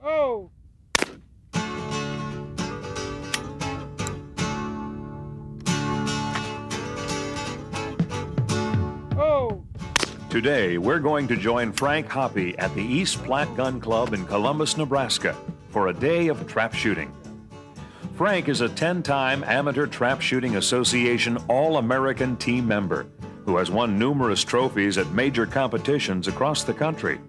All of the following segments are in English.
Oh! Oh! Today, we're going to join Frank Hoppe at the East Platte Gun Club in Columbus, Nebraska, for a day of trap shooting. Frank is a 10-time Amateur Trap Shooting Association All-American team member who has won numerous trophies at major competitions across the country.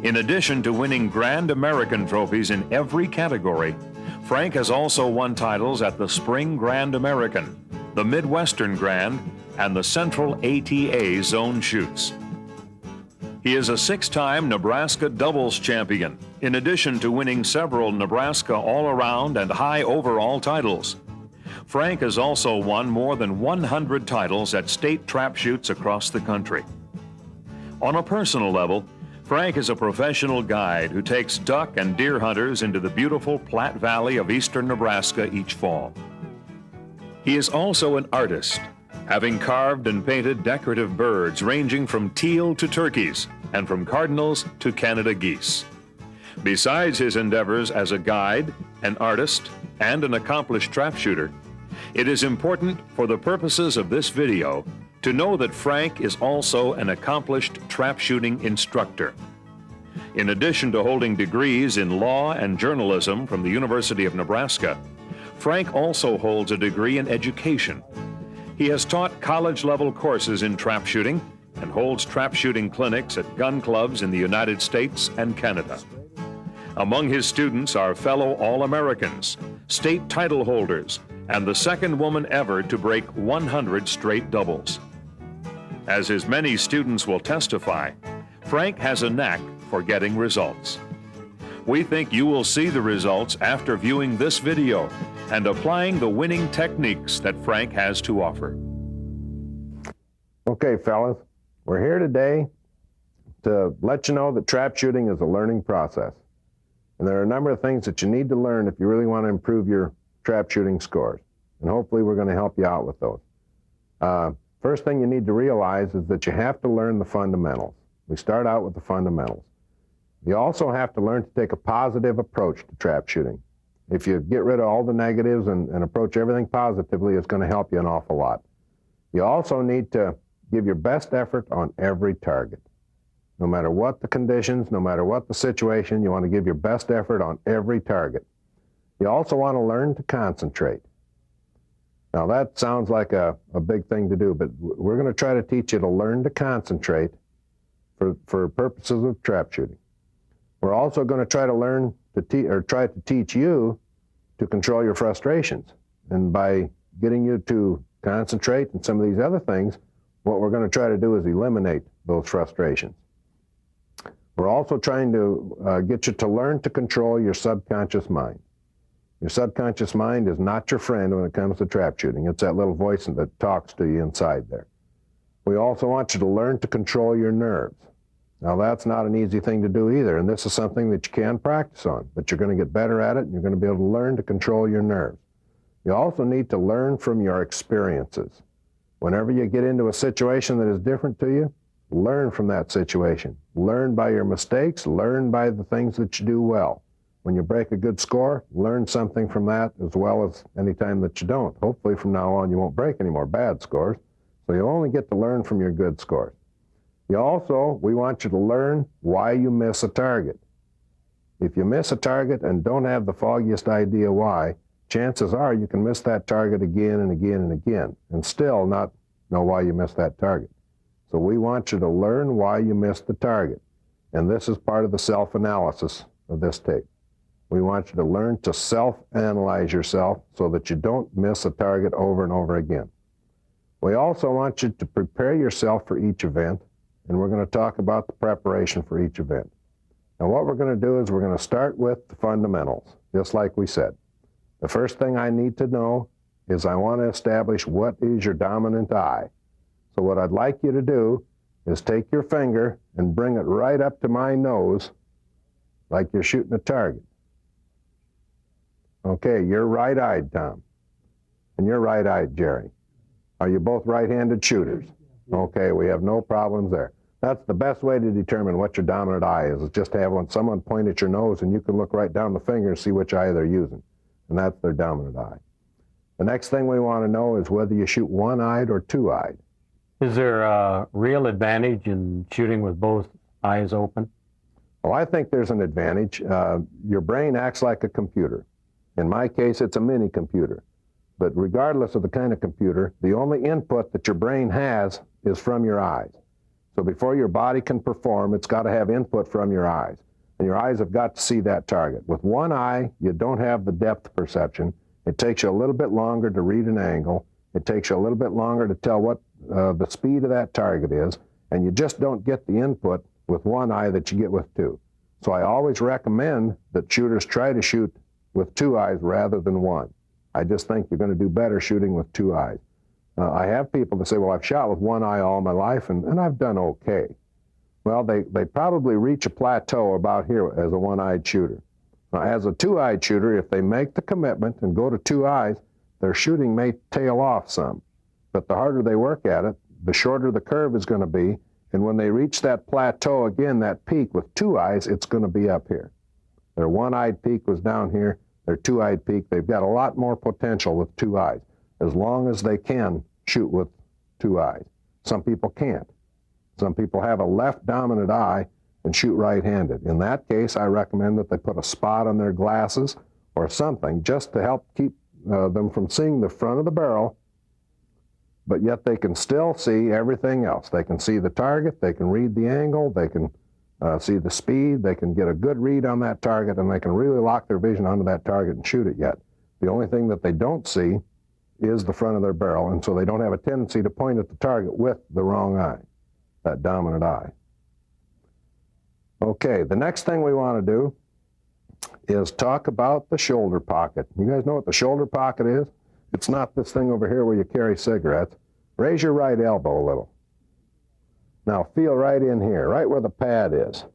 In addition to winning Grand American trophies in every category, Frank has also won titles at the Spring Grand American, the Midwestern Grand, and the Central ATA Zone Shoots. He is a 6-time Nebraska doubles champion, in addition to winning several Nebraska all-around and high overall titles. Frank has also won more than 100 titles at state trap shoots across the country. On a personal level, Frank is a professional guide who takes duck and deer hunters into the beautiful Platte Valley of eastern Nebraska each fall. He is also an artist, having carved and painted decorative birds ranging from teal to turkeys and from cardinals to Canada geese. Besides his endeavors as a guide, an artist, and an accomplished trap shooter, it is important for the purposes of this video to know that Frank is also an accomplished trap shooting instructor. In addition to holding degrees in law and journalism from the University of Nebraska, Frank also holds a degree in education. He has taught college-level courses in trap shooting and holds trap shooting clinics at gun clubs in the United States and Canada. Among his students are fellow All-Americans, state title holders, and the second woman ever to break 100 straight doubles. As his many students will testify, Frank has a knack for getting results. We think you will see the results after viewing this video and applying the winning techniques that Frank has to offer. Okay, fellas, we're here today to let you know that trap shooting is a learning process. And there are a number of things that you need to learn if you really want to improve your trap shooting scores. And hopefully we're going to help you out with those. First thing you need to realize is that you have to learn the fundamentals. We start out with the fundamentals. You also have to learn to take a positive approach to trap shooting. If you get rid of all the negatives and approach everything positively, it's going to help you an awful lot. You also need to give your best effort on every target. No matter what the conditions, no matter what the situation, you want to give your best effort on every target. You also want to learn to concentrate. Now that sounds like a big thing to do, but we're going to try to teach you to learn to concentrate for purposes of trap shooting. We're also going to try to learn to try to teach you to control your frustrations. And by getting you to concentrate and some of these other things, what we're going to try to do is eliminate those frustrations. We're also trying to get you to learn to control your subconscious mind. Your subconscious mind is not your friend when it comes to trap shooting. It's that little voice that talks to you inside there. We also want you to learn to control your nerves. Now that's not an easy thing to do either, and this is something that you can practice on, but you're going to get better at it, and you're going to be able to learn to control your nerves. You also need to learn from your experiences. Whenever you get into a situation that is different to you, learn from that situation. Learn by your mistakes, learn by the things that you do well. When you break a good score, learn something from that as well as any time that you don't. Hopefully from now on you won't break any more bad scores, so you'll only get to learn from your good scores. We want you to learn why you miss a target. If you miss a target and don't have the foggiest idea why, chances are you can miss that target again and again and again and still not know why you missed that target. So we want you to learn why you missed the target. And this is part of the self-analysis of this tape. We want you to learn to self-analyze yourself so that you don't miss a target over and over again. We also want you to prepare yourself for each event, and we're going to talk about the preparation for each event. Now what we're going to do is we're going to start with the fundamentals, just like we said. The first thing I need to know is I want to establish what is your dominant eye. So what I'd like you to do is take your finger and bring it right up to my nose like you're shooting a target. Okay, you're right-eyed, Tom. And you're right-eyed, Jerry. Are you both right-handed shooters? Okay, we have no problems there. That's the best way to determine what your dominant eye is just to have someone point at your nose and you can look right down the finger and see which eye they're using. And that's their dominant eye. The next thing we want to know is whether you shoot one-eyed or two-eyed. Is there a real advantage in shooting with both eyes open? Well, I think there's an advantage. Your brain acts like a computer. In my case, it's a mini computer. But regardless of the kind of computer, the only input that your brain has is from your eyes. So before your body can perform, it's got to have input from your eyes. And your eyes have got to see that target. With one eye, you don't have the depth perception. It takes you a little bit longer to read an angle. It takes you a little bit longer to tell what the speed of that target is. And you just don't get the input with one eye that you get with two. So I always recommend that shooters try to shoot with two eyes rather than one. I just think you're going to do better shooting with two eyes. I have people that say, well, I've shot with one eye all my life and I've done okay. Well, they probably reach a plateau about here as a one-eyed shooter. Now, as a two-eyed shooter, if they make the commitment and go to two eyes, their shooting may tail off some. But the harder they work at it, the shorter the curve is going to be. And when they reach that plateau again, that peak with two eyes, it's going to be up here. Their one-eyed peak was down here. Their two-eyed peak, they've got a lot more potential with two eyes, as long as they can shoot with two eyes. Some people can't. Some people have a left dominant eye and shoot right-handed. In that case, I recommend that they put a spot on their glasses or something just to help keep them from seeing the front of the barrel, but yet they can still see everything else. They can see the target, they can read the angle, they can see the speed, they can get a good read on that target, and they can really lock their vision onto that target and shoot it yet. The only thing that they don't see is the front of their barrel, and so they don't have a tendency to point at the target with the wrong eye, that dominant eye. Okay, the next thing we want to do is talk about the shoulder pocket. You guys know what the shoulder pocket is? It's not this thing over here where you carry cigarettes. Raise your right elbow a little. Now feel right in here, right where the pad is.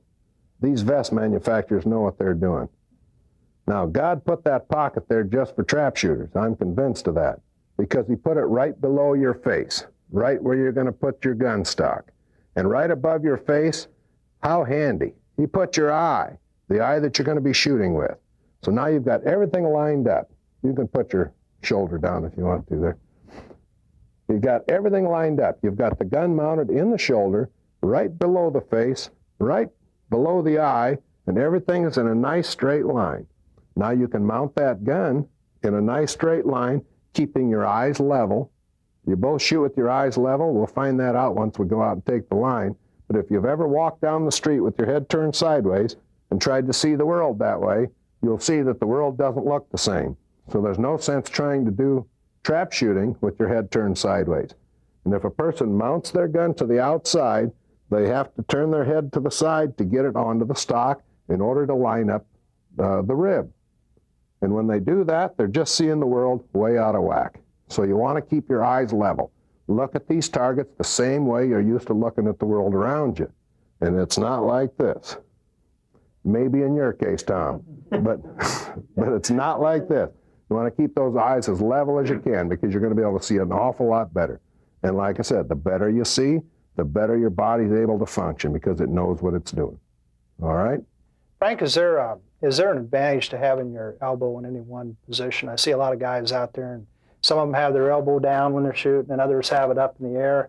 These vest manufacturers know what they're doing. Now God put that pocket there just for trap shooters. I'm convinced of that, because he put it right below your face, right where you're going to put your gun stock. And right above your face, how handy. He put your eye, the eye that you're going to be shooting with. So now you've got everything lined up. You can put your shoulder down if you want to there. You've got everything lined up. You've got the gun mounted in the shoulder, right below the face, right below the eye, and everything is in a nice straight line. Now you can mount that gun in a nice straight line, keeping your eyes level. You both shoot with your eyes level. We'll find that out once we go out and take the line. But if you've ever walked down the street with your head turned sideways and tried to see the world that way, you'll see that the world doesn't look the same. So there's no sense trying to do trap shooting with your head turned sideways. And if a person mounts their gun to the outside, they have to turn their head to the side to get it onto the stock in order to line up the rib. And when they do that, they're just seeing the world way out of whack. So you want to keep your eyes level. Look at these targets the same way you're used to looking at the world around you. And it's not like this. Maybe in your case, Tom, but it's not like this. You want to keep those eyes as level as you can, because you're going to be able to see an awful lot better. And like I said, the better you see, the better your body's able to function, because it knows what it's doing. All right? Frank, is there an advantage to having your elbow in any one position? I see a lot of guys out there, and some of them have their elbow down when they're shooting, and others have it up in the air.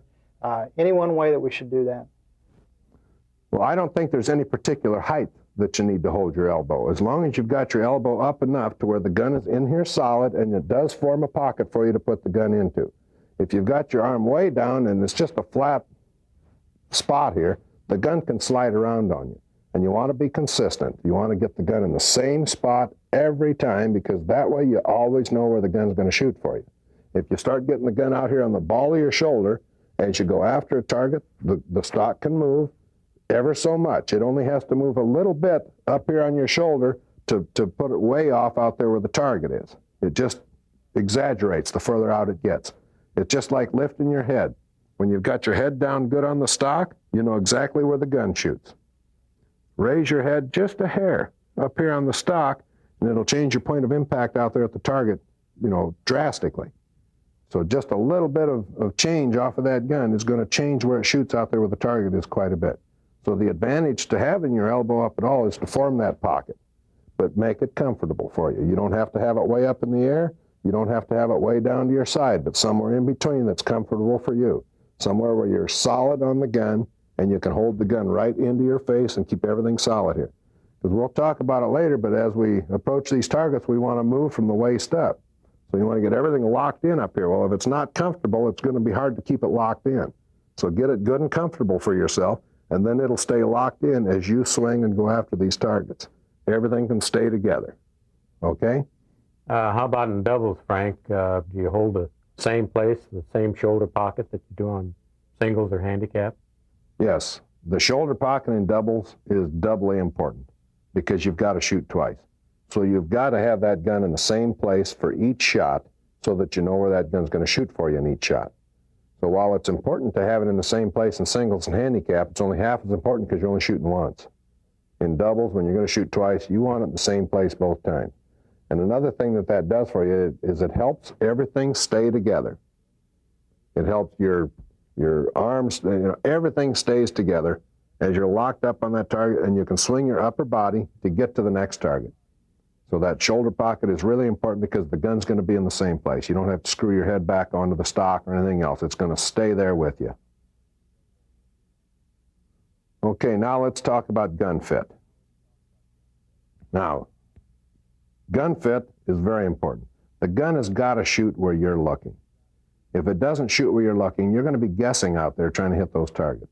Any one way that we should do that? Well, I don't think there's any particular height that you need to hold your elbow. As long as you've got your elbow up enough to where the gun is in here solid and it does form a pocket for you to put the gun into. If you've got your arm way down and it's just a flat spot here, the gun can slide around on you. And you want to be consistent. You want to get the gun in the same spot every time, because that way you always know where the gun's going to shoot for you. If you start getting the gun out here on the ball of your shoulder, as you go after a target, the stock can move ever so much. It only has to move a little bit up here on your shoulder to put it way off out there where the target is. It just exaggerates the further out it gets. It's just like lifting your head. When you've got your head down good on the stock, you know exactly where the gun shoots. Raise your head just a hair up here on the stock, and it'll change your point of impact out there at the target, drastically. So just a little bit of change off of that gun is going to change where it shoots out there with the target is quite a bit. So the advantage to having your elbow up at all is to form that pocket, but make it comfortable for you. You don't have to have it way up in the air. You don't have to have it way down to your side, but somewhere in between that's comfortable for you. Somewhere where you're solid on the gun and you can hold the gun right into your face and keep everything solid here. Because we'll talk about it later, but as we approach these targets, we want to move from the waist up. So you want to get everything locked in up here. Well, if it's not comfortable, it's going to be hard to keep it locked in. So get it good and comfortable for yourself, and then it'll stay locked in as you swing and go after these targets. Everything can stay together. Okay? How about in doubles, Frank? Do you hold the same place, the same shoulder pocket that you do on singles or handicap? Yes. The shoulder pocket in doubles is doubly important because you've got to shoot twice. So you've got to have that gun in the same place for each shot so that you know where that gun's going to shoot for you in each shot. So while it's important to have it in the same place in singles and handicap, it's only half as important because you're only shooting once. In doubles, when you're going to shoot twice, you want it in the same place both times. And another thing that does for you is it helps everything stay together. It helps your arms, everything stays together as you're locked up on that target, and you can swing your upper body to get to the next target. So that shoulder pocket is really important because the gun's going to be in the same place. You don't have to screw your head back onto the stock or anything else. It's going to stay there with you. Okay, now let's talk about gun fit. Now, gun fit is very important. The gun has got to shoot where you're looking. If it doesn't shoot where you're looking, you're going to be guessing out there trying to hit those targets.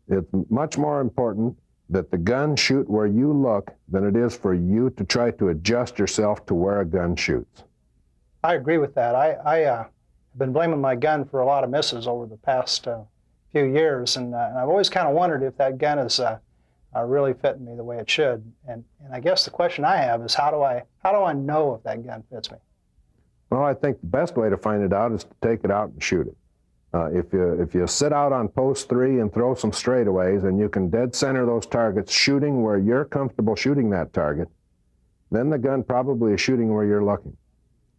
It's much more important that the gun shoot where you look than it is for you to try to adjust yourself to where a gun shoots. I agree with that. I've been blaming my gun for a lot of misses over the past few years, and I've always kind of wondered if that gun is really fitting me the way it should. And I guess the question I have is how do I know if that gun fits me? Well, I think the best way to find it out is to take it out and shoot it. If you sit out on post 3 and throw some straightaways and you can dead center those targets shooting where you're comfortable shooting that target, then the gun probably is shooting where you're looking.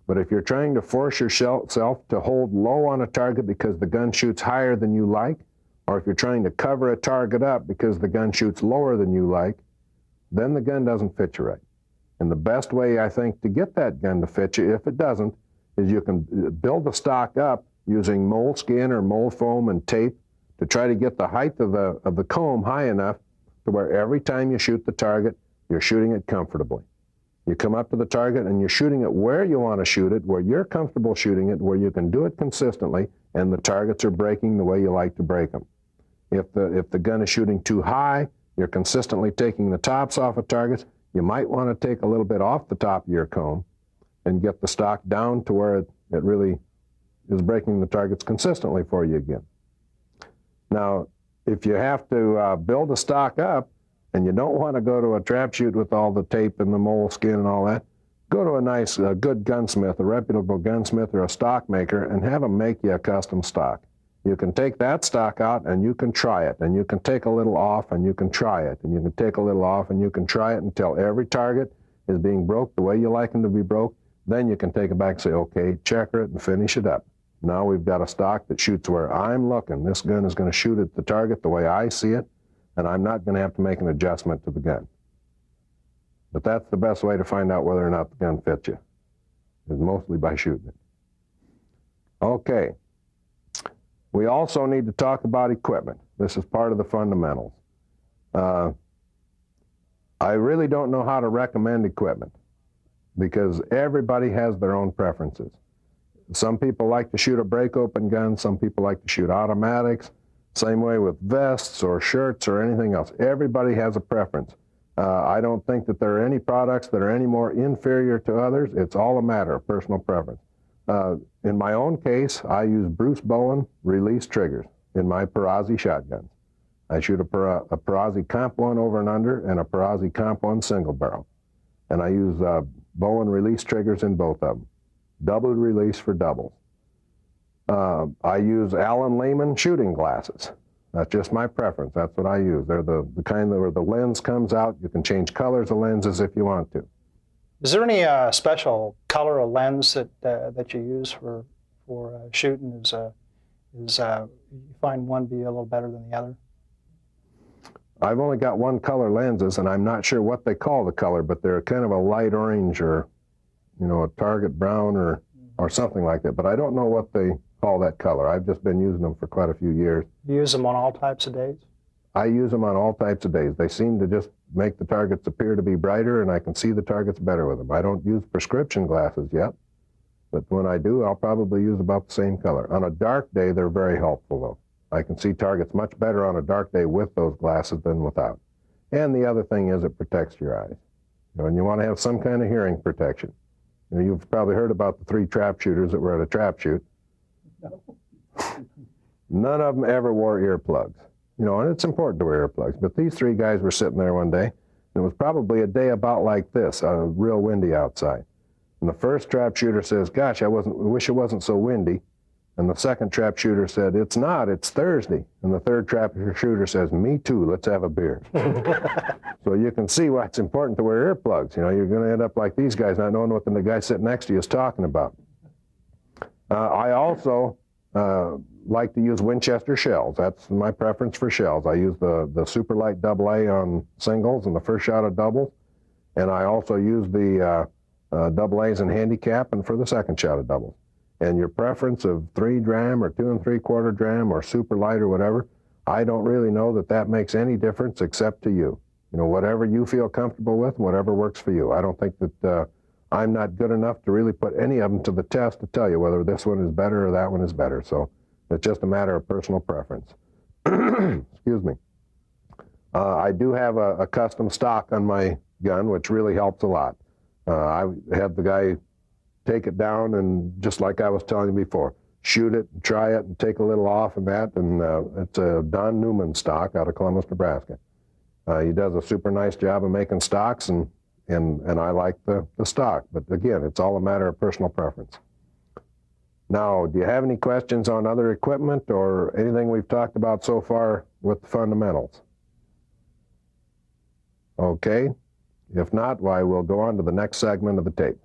But if you're trying to force yourself to hold low on a target because the gun shoots higher than you like, or if you're trying to cover a target up because the gun shoots lower than you like, then the gun doesn't fit you right. And the best way, I think, to get that gun to fit you, if it doesn't, is you can build the stock up using moleskin or mold foam and tape to try to get the height of the comb high enough to where every time you shoot the target, you're shooting it comfortably. You come up to the target and you're shooting it where you want to shoot it, where you're comfortable shooting it, where you can do it consistently, and the targets are breaking the way you like to break them. If the gun is shooting too high, you're consistently taking the tops off of targets, you might want to take a little bit off the top of your comb and get the stock down to where it really is breaking the targets consistently for you again. Now, if you have to build a stock up and you don't want to go to a trap shoot with all the tape and the moleskin and all that, go to a nice, good gunsmith, a reputable gunsmith or a stock maker, and have them make you a custom stock. You can take that stock out and you can try it, and you can take a little off and you can try it, and you can take a little off and you can try it until every target is being broke the way you like them to be broke. Then you can take it back and say, okay, checker it and finish it up. Now we've got a stock that shoots where I'm looking. This gun is going to shoot at the target the way I see it, and I'm not going to have to make an adjustment to the gun. But that's the best way to find out whether or not the gun fits you, is mostly by shooting it. Okay. We also need to talk about equipment. This is part of the fundamentals. I really don't know how to recommend equipment because everybody has their own preferences. Some people like to shoot a break-open gun. Some people like to shoot automatics. Same way with vests or shirts or anything else. Everybody has a preference. I don't think that there are any products that are any more inferior to others. It's all a matter of personal preference. In my own case, I use Bruce Bowen release triggers in my Perazzi shotguns. I shoot a Perazzi Comp 1 over and under and a Perazzi Comp 1 single barrel. And I use Bowen release triggers in both of them. Double release for doubles. I use Alan Lehman shooting glasses. That's just my preference. That's what I use. They're the kind where the lens comes out. You can change colors of lenses if you want to. Is there any special color of lens that you use for for shooting? Is you find one be a little better than the other? I've only got one color lenses, and I'm not sure what they call the color, but they're kind of a light orange or, a target brown or something like that. But I don't know what they call that color. I've just been using them for quite a few years. You use them on all types of days? I use them on all types of days. They seem to just make the targets appear to be brighter, and I can see the targets better with them. I don't use prescription glasses yet, but when I do, I'll probably use about the same color. On a dark day, they're very helpful, though. I can see targets much better on a dark day with those glasses than without. And the other thing is it protects your eyes. And you want to have some kind of hearing protection. You've probably heard about the 3 trap shooters that were at a trap shoot. None of them ever wore earplugs. And it's important to wear earplugs. But these 3 guys were sitting there one day, and it was probably a day about like this, real windy outside. And the first trap shooter says, "Gosh, I wish it wasn't so windy." And the second trap shooter said, "It's not, it's Thursday." And the third trap shooter says, "Me too, let's have a beer." So you can see why it's important to wear earplugs. You're going to end up like these guys, not knowing what the guy sitting next to you is talking about. I also like to use Winchester shells. That's my preference for shells. I use the super light AA on singles and the first shot of doubles. And I also use the AAs in handicap and for the second shot of doubles. And your preference of 3 dram or 2 3/4 dram or super light or whatever, I don't really know that makes any difference except to you. Whatever you feel comfortable with, whatever works for you. I don't think that I'm not good enough to really put any of them to the test to tell you whether this one is better or that one is better. So it's just a matter of personal preference. Excuse me. I do have a custom stock on my gun, which really helps a lot. I had the guy take it down and, just like I was telling you before, shoot it and try it and take a little off and that. And it's a Don Newman stock out of Columbus, Nebraska. He does a super nice job of making stocks, and I like the stock. But again, it's all a matter of personal preference. Now, do you have any questions on other equipment or anything we've talked about so far with the fundamentals? Okay. If not, why, we'll go on to the next segment of the tape.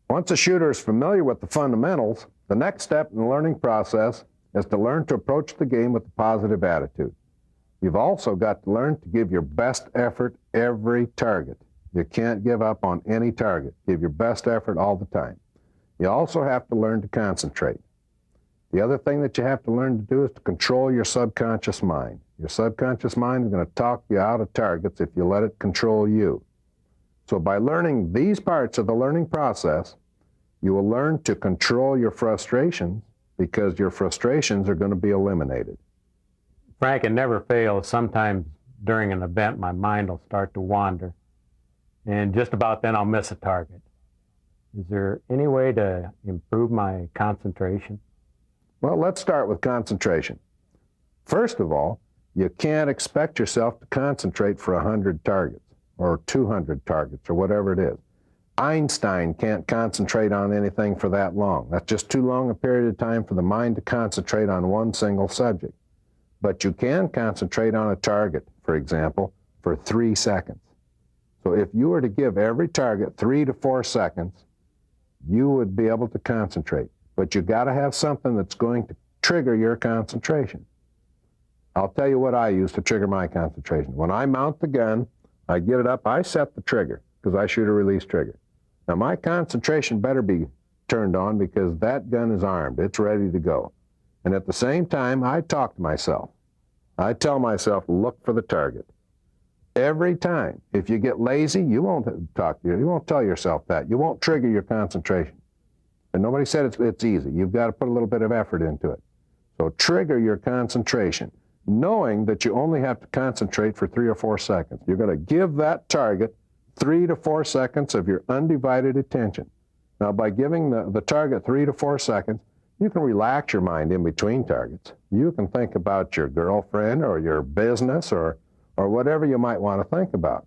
Once a shooter is familiar with the fundamentals, the next step in the learning process is to learn to approach the game with a positive attitude. You've also got to learn to give your best effort every target. You can't give up on any target. Give your best effort all the time. You also have to learn to concentrate. The other thing that you have to learn to do is to control your subconscious mind. Your subconscious mind is going to talk you out of targets if you let it control you. So by learning these parts of the learning process, you will learn to control your frustrations, because your frustrations are going to be eliminated. Frank, it never fails. Sometimes during an event, my mind will start to wander, and just about then I'll miss a target. Is there any way to improve my concentration? Well, let's start with concentration. First of all, you can't expect yourself to concentrate for 100 targets or 200 targets or whatever it is. Einstein can't concentrate on anything for that long. That's just too long a period of time for the mind to concentrate on one single subject. But you can concentrate on a target, for example, for 3 seconds. So if you were to give every target 3 to 4 seconds, you would be able to concentrate. But you got to have something that's going to trigger your concentration. I'll tell you what I use to trigger my concentration. When I mount the gun, I get it up, I set the trigger, because I shoot a release trigger. Now my concentration better be turned on, because that gun is armed. It's ready to go. And at the same time, I talk to myself. I tell myself, look for the target. Every time. If you get lazy, you won't talk to you. You won't tell yourself that. You won't trigger your concentration. And nobody said it's easy. You've got to put a little bit of effort into it. So trigger your concentration, knowing that you only have to concentrate for 3 or 4 seconds. You're going to give that target 3 to 4 seconds of your undivided attention. Now, by giving the target 3 to 4 seconds, you can relax your mind in between targets. You can think about your girlfriend or your business or whatever you might want to think about.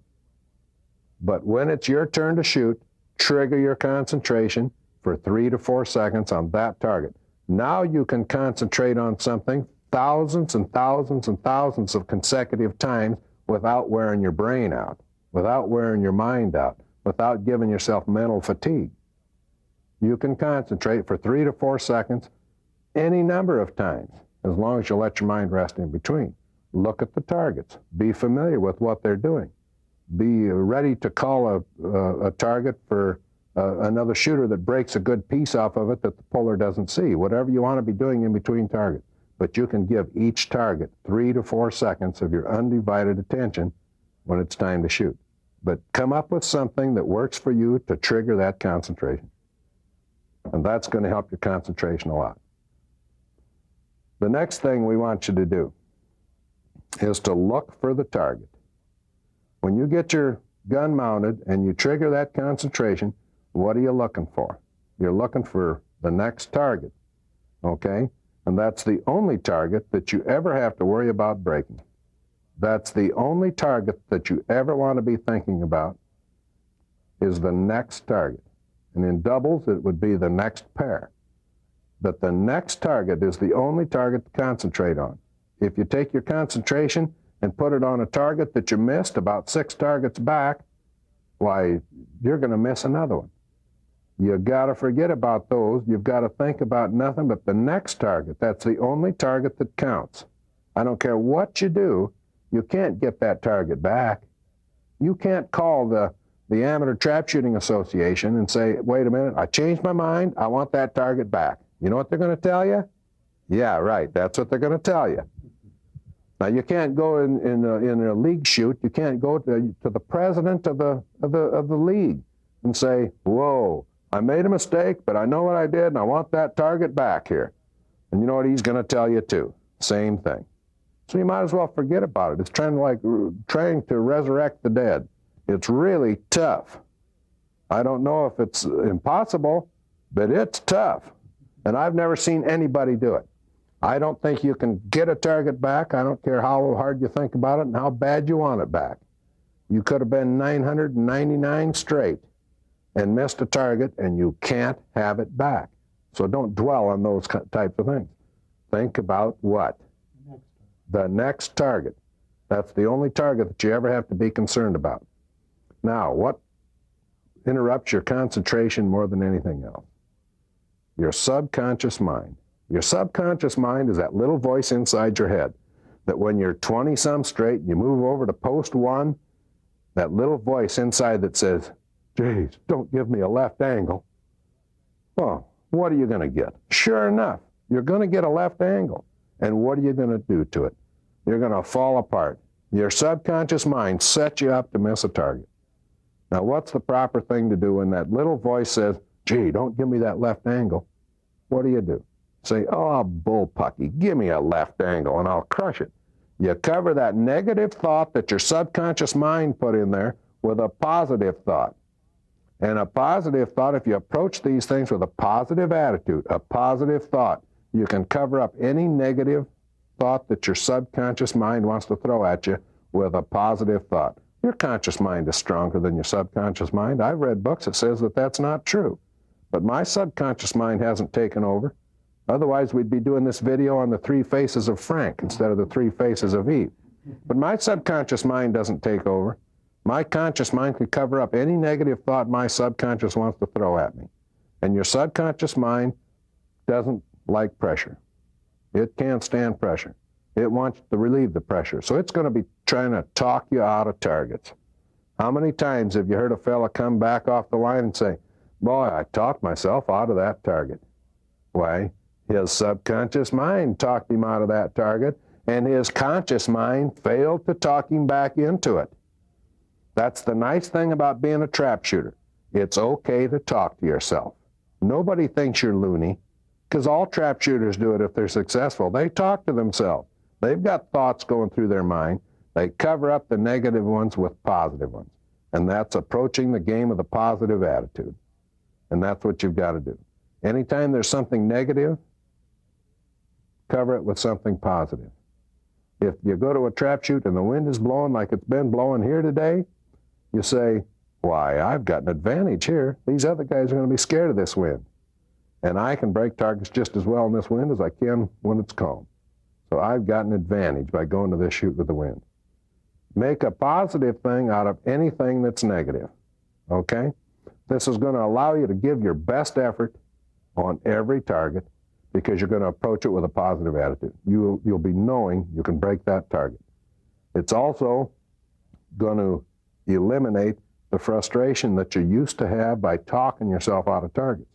But when it's your turn to shoot, trigger your concentration for 3 to 4 seconds on that target. Now you can concentrate on something thousands and thousands and thousands of consecutive times without wearing your brain out. without wearing your mind out, without giving yourself mental fatigue. You can concentrate for 3 to 4 seconds any number of times, as long as you let your mind rest in between. Look at the targets. Be familiar with what they're doing. Be ready to call a target for another shooter that breaks a good piece off of it that the puller doesn't see. Whatever you want to be doing in between targets. But you can give each target 3 to 4 seconds of your undivided attention when it's time to shoot. But come up with something that works for you to trigger that concentration. And that's going to help your concentration a lot. The next thing we want you to do is to look for the target. When you get your gun mounted and you trigger that concentration, what are you looking for? You're looking for the next target, okay? And that's the only target that you ever have to worry about breaking. That's the only target that you ever want to be thinking about is the next target. And in doubles, it would be the next pair. But the next target is the only target to concentrate on. If you take your concentration and put it on a target that you missed about 6 targets back, why, you're going to miss another one. You've got to forget about those. You've got to think about nothing but the next target. That's the only target that counts. I don't care what you do, you can't get that target back. You can't call the Amateur Trap Shooting Association and say, wait a minute, I changed my mind, I want that target back. You know what they're going to tell you? Yeah, right, that's what they're going to tell you. Now, you can't go in a league shoot, you can't go to the president of the league and say, whoa, I made a mistake, but I know what I did, and I want that target back here. And you know what he's going to tell you too? Same thing. So you might as well forget about it. It's trying to resurrect the dead. It's really tough. I don't know if it's impossible, but it's tough. And I've never seen anybody do it. I don't think you can get a target back. I don't care how hard you think about it and how bad you want it back. You could have been 999 straight and missed a target, and you can't have it back. So don't dwell on those types of things. Think about what? The next target. That's the only target that you ever have to be concerned about. Now, what interrupts your concentration more than anything else? Your subconscious mind. Your subconscious mind is that little voice inside your head that when you're 20-some straight and you move over to post 1, that little voice inside that says, geez, don't give me a left angle. Well, what are you going to get? Sure enough, you're going to get a left angle. And what are you going to do to it? You're going to fall apart. Your subconscious mind sets you up to miss a target. Now, what's the proper thing to do when that little voice says, gee, don't give me that left angle? What do? Say, oh, bullpucky, give me a left angle and I'll crush it. You cover that negative thought that your subconscious mind put in there with a positive thought. And a positive thought, if you approach these things with a positive attitude, a positive thought, you can cover up any negative thought that your subconscious mind wants to throw at you with a positive thought. Your conscious mind is stronger than your subconscious mind. I've read books that says that that's not true. But my subconscious mind hasn't taken over. Otherwise, we'd be doing this video on the 3 faces of Frank instead of the 3 faces of Eve. But my subconscious mind doesn't take over. My conscious mind can cover up any negative thought my subconscious wants to throw at me. And your subconscious mind doesn't like pressure. It can't stand pressure. It wants to relieve the pressure. So it's going to be trying to talk you out of targets. How many times have you heard a fella come back off the line and say, boy, I talked myself out of that target? Why, his subconscious mind talked him out of that target, and his conscious mind failed to talk him back into it. That's the nice thing about being a trap shooter. It's okay to talk to yourself. Nobody thinks you're loony, because all trap shooters do it if they're successful. They talk to themselves. They've got thoughts going through their mind. They cover up the negative ones with positive ones. And that's approaching the game with a positive attitude. And that's what you've got to do. Anytime there's something negative, cover it with something positive. If you go to a trap shoot and the wind is blowing like it's been blowing here today, you say, why, I've got an advantage here. These other guys are going to be scared of this wind. And I can break targets just as well in this wind as I can when it's calm. So I've got an advantage by going to this shoot with the wind. Make a positive thing out of anything that's negative, okay? This is going to allow you to give your best effort on every target because you're going to approach it with a positive attitude. You'll be knowing you can break that target. It's also going to eliminate the frustration that you used to have by talking yourself out of targets.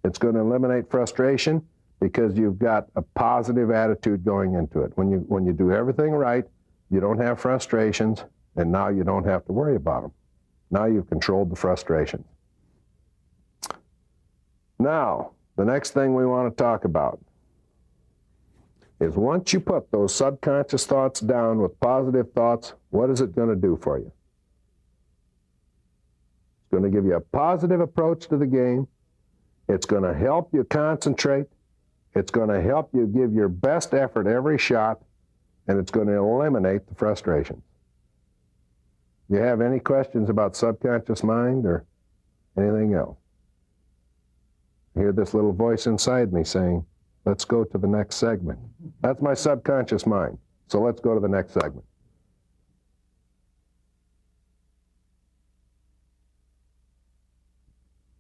It's going to eliminate frustration because you've got a positive attitude going into it. When you do everything right, you don't have frustrations, and now you don't have to worry about them. Now you've controlled the frustrations. Now, the next thing we want to talk about is once you put those subconscious thoughts down with positive thoughts, what is it going to do for you? It's going to give you a positive approach to the game. It's going to help you concentrate. It's going to help you give your best effort every shot, and it's going to eliminate the frustrations. Do you have any questions about subconscious mind or anything else? I hear this little voice inside me saying, let's go to the next segment. That's my subconscious mind. So let's go to the next segment.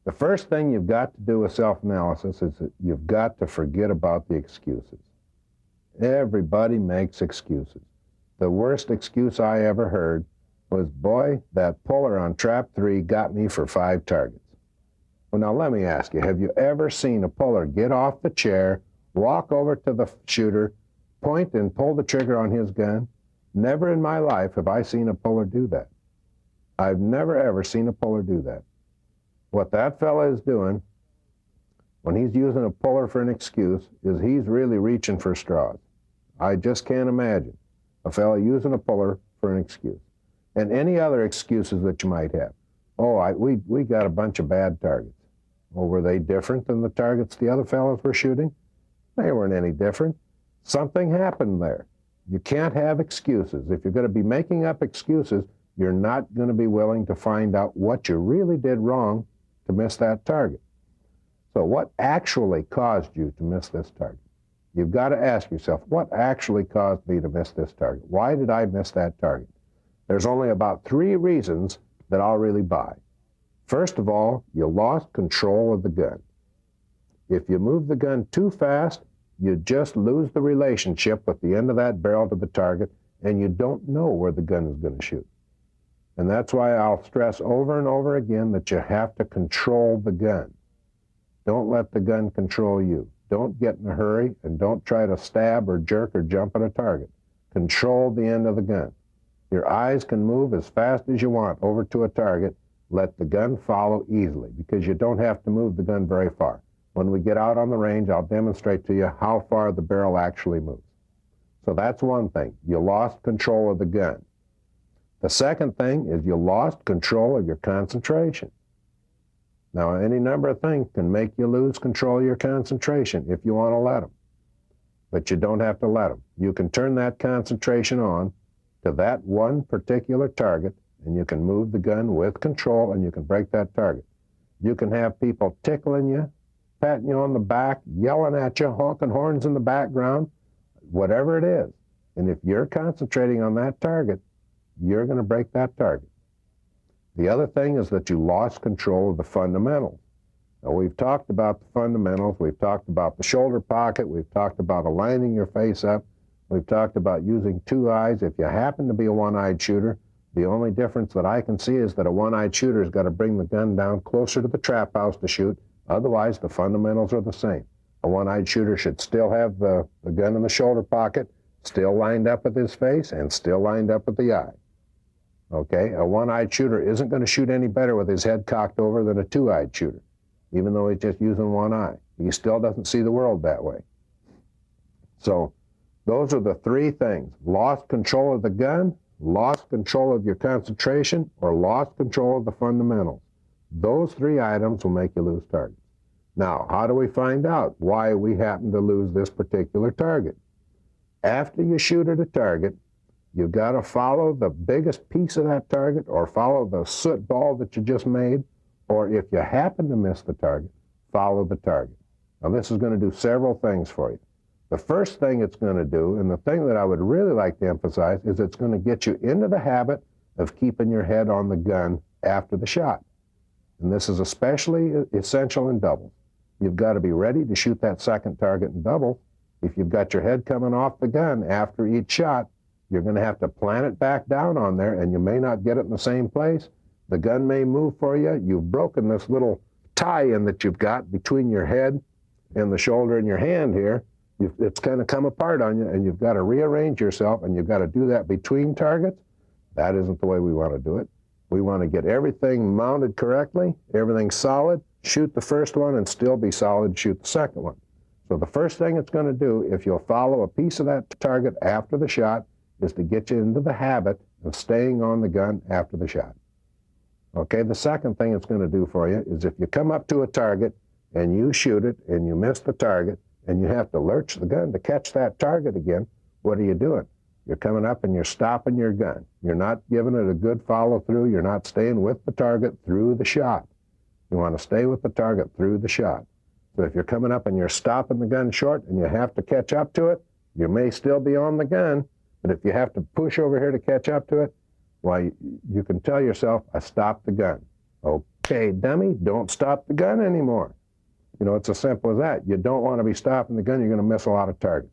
The first thing you've got to do with self-analysis is that you've got to forget about the excuses. Everybody makes excuses. The worst excuse I ever heard was, boy, that puller on trap 3 got me for 5 targets. Well, now let me ask you, have you ever seen a puller get off the chair, walk over to the shooter, point and pull the trigger on his gun? Never in my life have I seen a puller do that. I've never ever seen a puller do that. What that fella is doing when he's using a puller for an excuse is he's really reaching for straws. I just can't imagine a fella using a puller for an excuse. And any other excuses that you might have. Oh, we got a bunch of bad targets. Well, were they different than the targets the other fellows were shooting? They weren't any different. Something happened there. You can't have excuses. If you're going to be making up excuses, you're not going to be willing to find out what you really did wrong to miss that target. So what actually caused you to miss this target? You've got to ask yourself, what actually caused me to miss this target? Why did I miss that target? There's only about 3 reasons that I'll really buy. First of all, you lost control of the gun. If you move the gun too fast, you just lose the relationship with the end of that barrel to the target, and you don't know where the gun is going to shoot. And that's why I'll stress over and over again that you have to control the gun. Don't let the gun control you. Don't get in a hurry, and don't try to stab or jerk or jump at a target. Control the end of the gun. Your eyes can move as fast as you want over to a target. Let the gun follow easily, because you don't have to move the gun very far. When we get out on the range, I'll demonstrate to you how far the barrel actually moves. So that's one thing. You lost control of the gun. The second thing is you lost control of your concentration. Now, any number of things can make you lose control of your concentration if you want to let them. But you don't have to let them. You can turn that concentration on to that one particular target, and you can move the gun with control, and you can break that target. You can have people tickling you, patting you on the back, yelling at you, honking horns in the background, whatever it is. And if you're concentrating on that target, you're going to break that target. The other thing is that you lost control of the fundamentals. Now, we've talked about the fundamentals. We've talked about the shoulder pocket. We've talked about aligning your face up. We've talked about using 2 eyes. If you happen to be a one-eyed shooter, the only difference that I can see is that a one-eyed shooter has got to bring the gun down closer to the trap house to shoot. Otherwise, the fundamentals are the same. A one-eyed shooter should still have the gun in the shoulder pocket, still lined up with his face, and still lined up with the eye. Okay? A one-eyed shooter isn't going to shoot any better with his head cocked over than a 2-eyed shooter, even though he's just using one eye. He still doesn't see the world that way. So those are the 3 things. Lost control of the gun, lost control of your concentration, or lost control of the fundamentals. Those 3 items will make you lose targets. Now, how do we find out why we happen to lose this particular target? After you shoot at a target, you've got to follow the biggest piece of that target, or follow the soot ball that you just made, or if you happen to miss the target, follow the target. Now, this is going to do several things for you. The first thing it's going to do, and the thing that I would really like to emphasize, is it's going to get you into the habit of keeping your head on the gun after the shot. And this is especially essential in doubles. You've got to be ready to shoot that second target in double. If you've got your head coming off the gun after each shot, you're going to have to plant it back down on there, and you may not get it in the same place. The gun may move for you. You've broken this little tie-in that you've got between your head and the shoulder in your hand here. It's kind of come apart on you, and you've got to rearrange yourself, and you've got to do that between targets. That isn't the way we want to do it. We want to get everything mounted correctly, everything solid, shoot the first one, and still be solid, shoot the second one. So the first thing it's going to do, if you'll follow a piece of that target after the shot, is to get you into the habit of staying on the gun after the shot. Okay, the second thing it's going to do for you is if you come up to a target and you shoot it and you miss the target and you have to lurch the gun to catch that target again, what are you doing? You're coming up and you're stopping your gun. You're not giving it a good follow through. You're not staying with the target through the shot. You want to stay with the target through the shot. So if you're coming up and you're stopping the gun short and you have to catch up to it, you may still be on the gun, but if you have to push over here to catch up to it, why, you can tell yourself, I stopped the gun. Okay, dummy, don't stop the gun anymore. You know, it's as simple as that. You don't want to be stopping the gun. You're going to miss a lot of targets.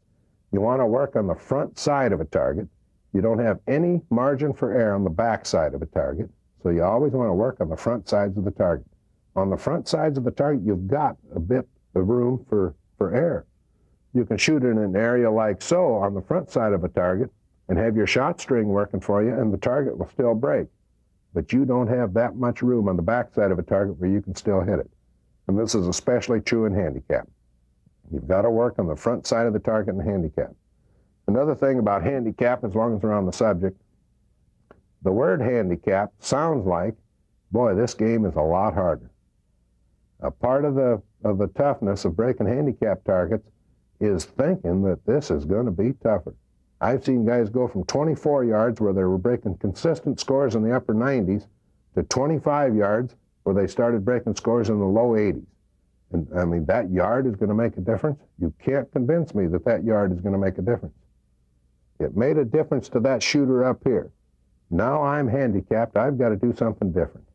You want to work on the front side of a target. You don't have any margin for error on the back side of a target, so you always want to work on the front sides of the target. On the front sides of the target, you've got a bit of room for error. You can shoot in an area like so on the front side of a target and have your shot string working for you, and the target will still break. But you don't have that much room on the back side of a target where you can still hit it. And this is especially true in handicap. You've got to work on the front side of the target in handicap. Another thing about handicap, as long as we're on the subject, the word handicap sounds like, boy, this game is a lot harder. A part of the toughness of breaking handicap targets is thinking that this is going to be tougher. I've seen guys go from 24 yards where they were breaking consistent scores in the upper 90s to 25 yards where they started breaking scores in the low 80s. And I mean, that yard is going to make a difference. You can't convince me that that yard is going to make a difference. It made a difference to that shooter up here. Now I'm handicapped. I've got to do something different.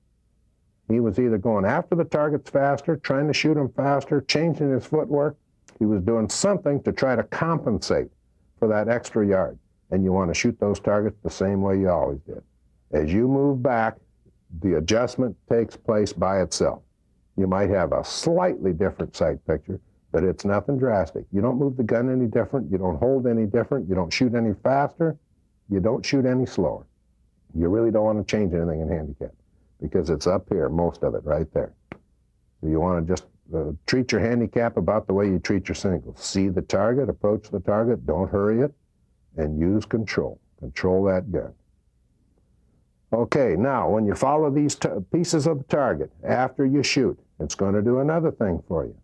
He was either going after the targets faster, trying to shoot them faster, changing his footwork. He was doing something to try to compensate for that extra yard. And you want to shoot those targets the same way you always did. As you move back, the adjustment takes place by itself. You might have a slightly different sight picture, but it's nothing drastic. You don't move the gun any different. You don't hold any different. You don't shoot any faster. You don't shoot any slower. You really don't want to change anything in handicap because it's up here, most of it right there. So you want to just treat your handicap about the way you treat your singles. See the target, approach the target, don't hurry it, and use control. Control that gun. Okay, now when you follow these pieces of the target after you shoot, it's going to do another thing for you.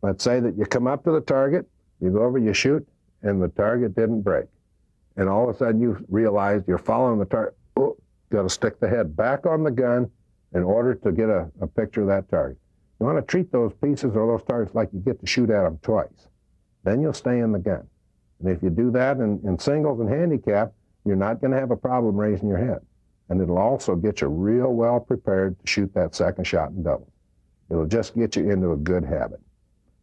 Let's say that you come up to the target, you go over, you shoot, and the target didn't break. And all of a sudden you realize you're following the target. Oh, got to stick the head back on the gun in order to get a picture of that target. You want to treat those pieces or those targets like you get to shoot at them twice. Then you'll stay in the gun. And if you do that in singles and handicap, you're not going to have a problem raising your head. And it'll also get you real well prepared to shoot that second shot in doubles. It'll just get you into a good habit.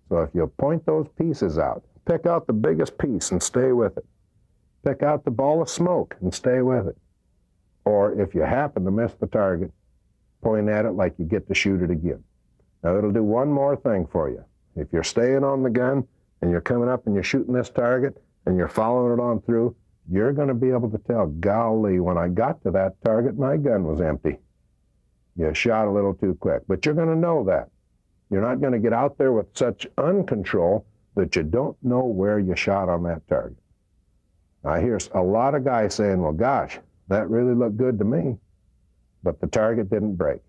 So if you point those pieces out, pick out the biggest piece and stay with it. Pick out the ball of smoke and stay with it. Or if you happen to miss the target, point at it like you get to shoot it again. Now it'll do one more thing for you. If you're staying on the gun and you're coming up and you're shooting this target and you're following it on through, you're going to be able to tell, golly, when I got to that target, my gun was empty. You shot a little too quick, but you're going to know that. You're not going to get out there with such uncontrol that you don't know where you shot on that target. I hear a lot of guys saying, well, gosh, that really looked good to me, but the target didn't break.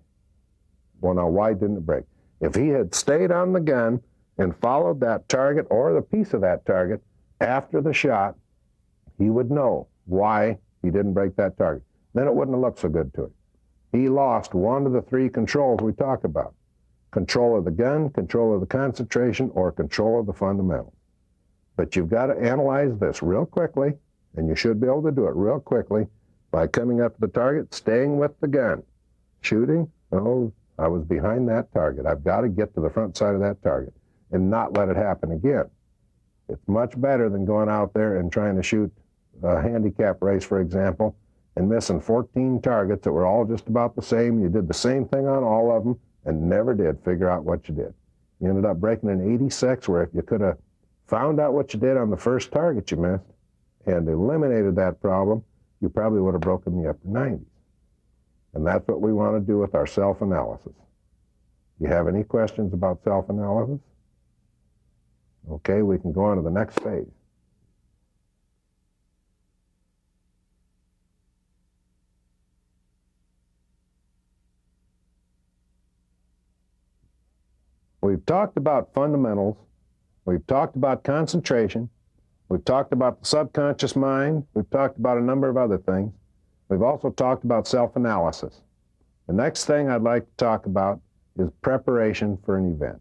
Well, now, why didn't it break? If he had stayed on the gun and followed that target or the piece of that target after the shot, he would know why he didn't break that target. Then it wouldn't have looked so good to him. He lost one of the three controls we talk about. Control of the gun, control of the concentration, or control of the fundamentals. But you've got to analyze this real quickly, and you should be able to do it real quickly by coming up to the target, staying with the gun. Shooting, oh, I was behind that target. I've got to get to the front side of that target and not let it happen again. It's much better than going out there and trying to shoot a handicap race, for example, and missing 14 targets that were all just about the same. You did the same thing on all of them and never did figure out what you did. You ended up breaking an 86, where if you could have found out what you did on the first target you missed and eliminated that problem, you probably would have broken the upper 90s. And that's what we want to do with our self-analysis. Do you have any questions about self-analysis? Okay, we can go on to the next phase. We've talked about fundamentals. We've talked about concentration. We've talked about the subconscious mind. We've talked about a number of other things. We've also talked about self-analysis. The next thing I'd like to talk about is preparation for an event.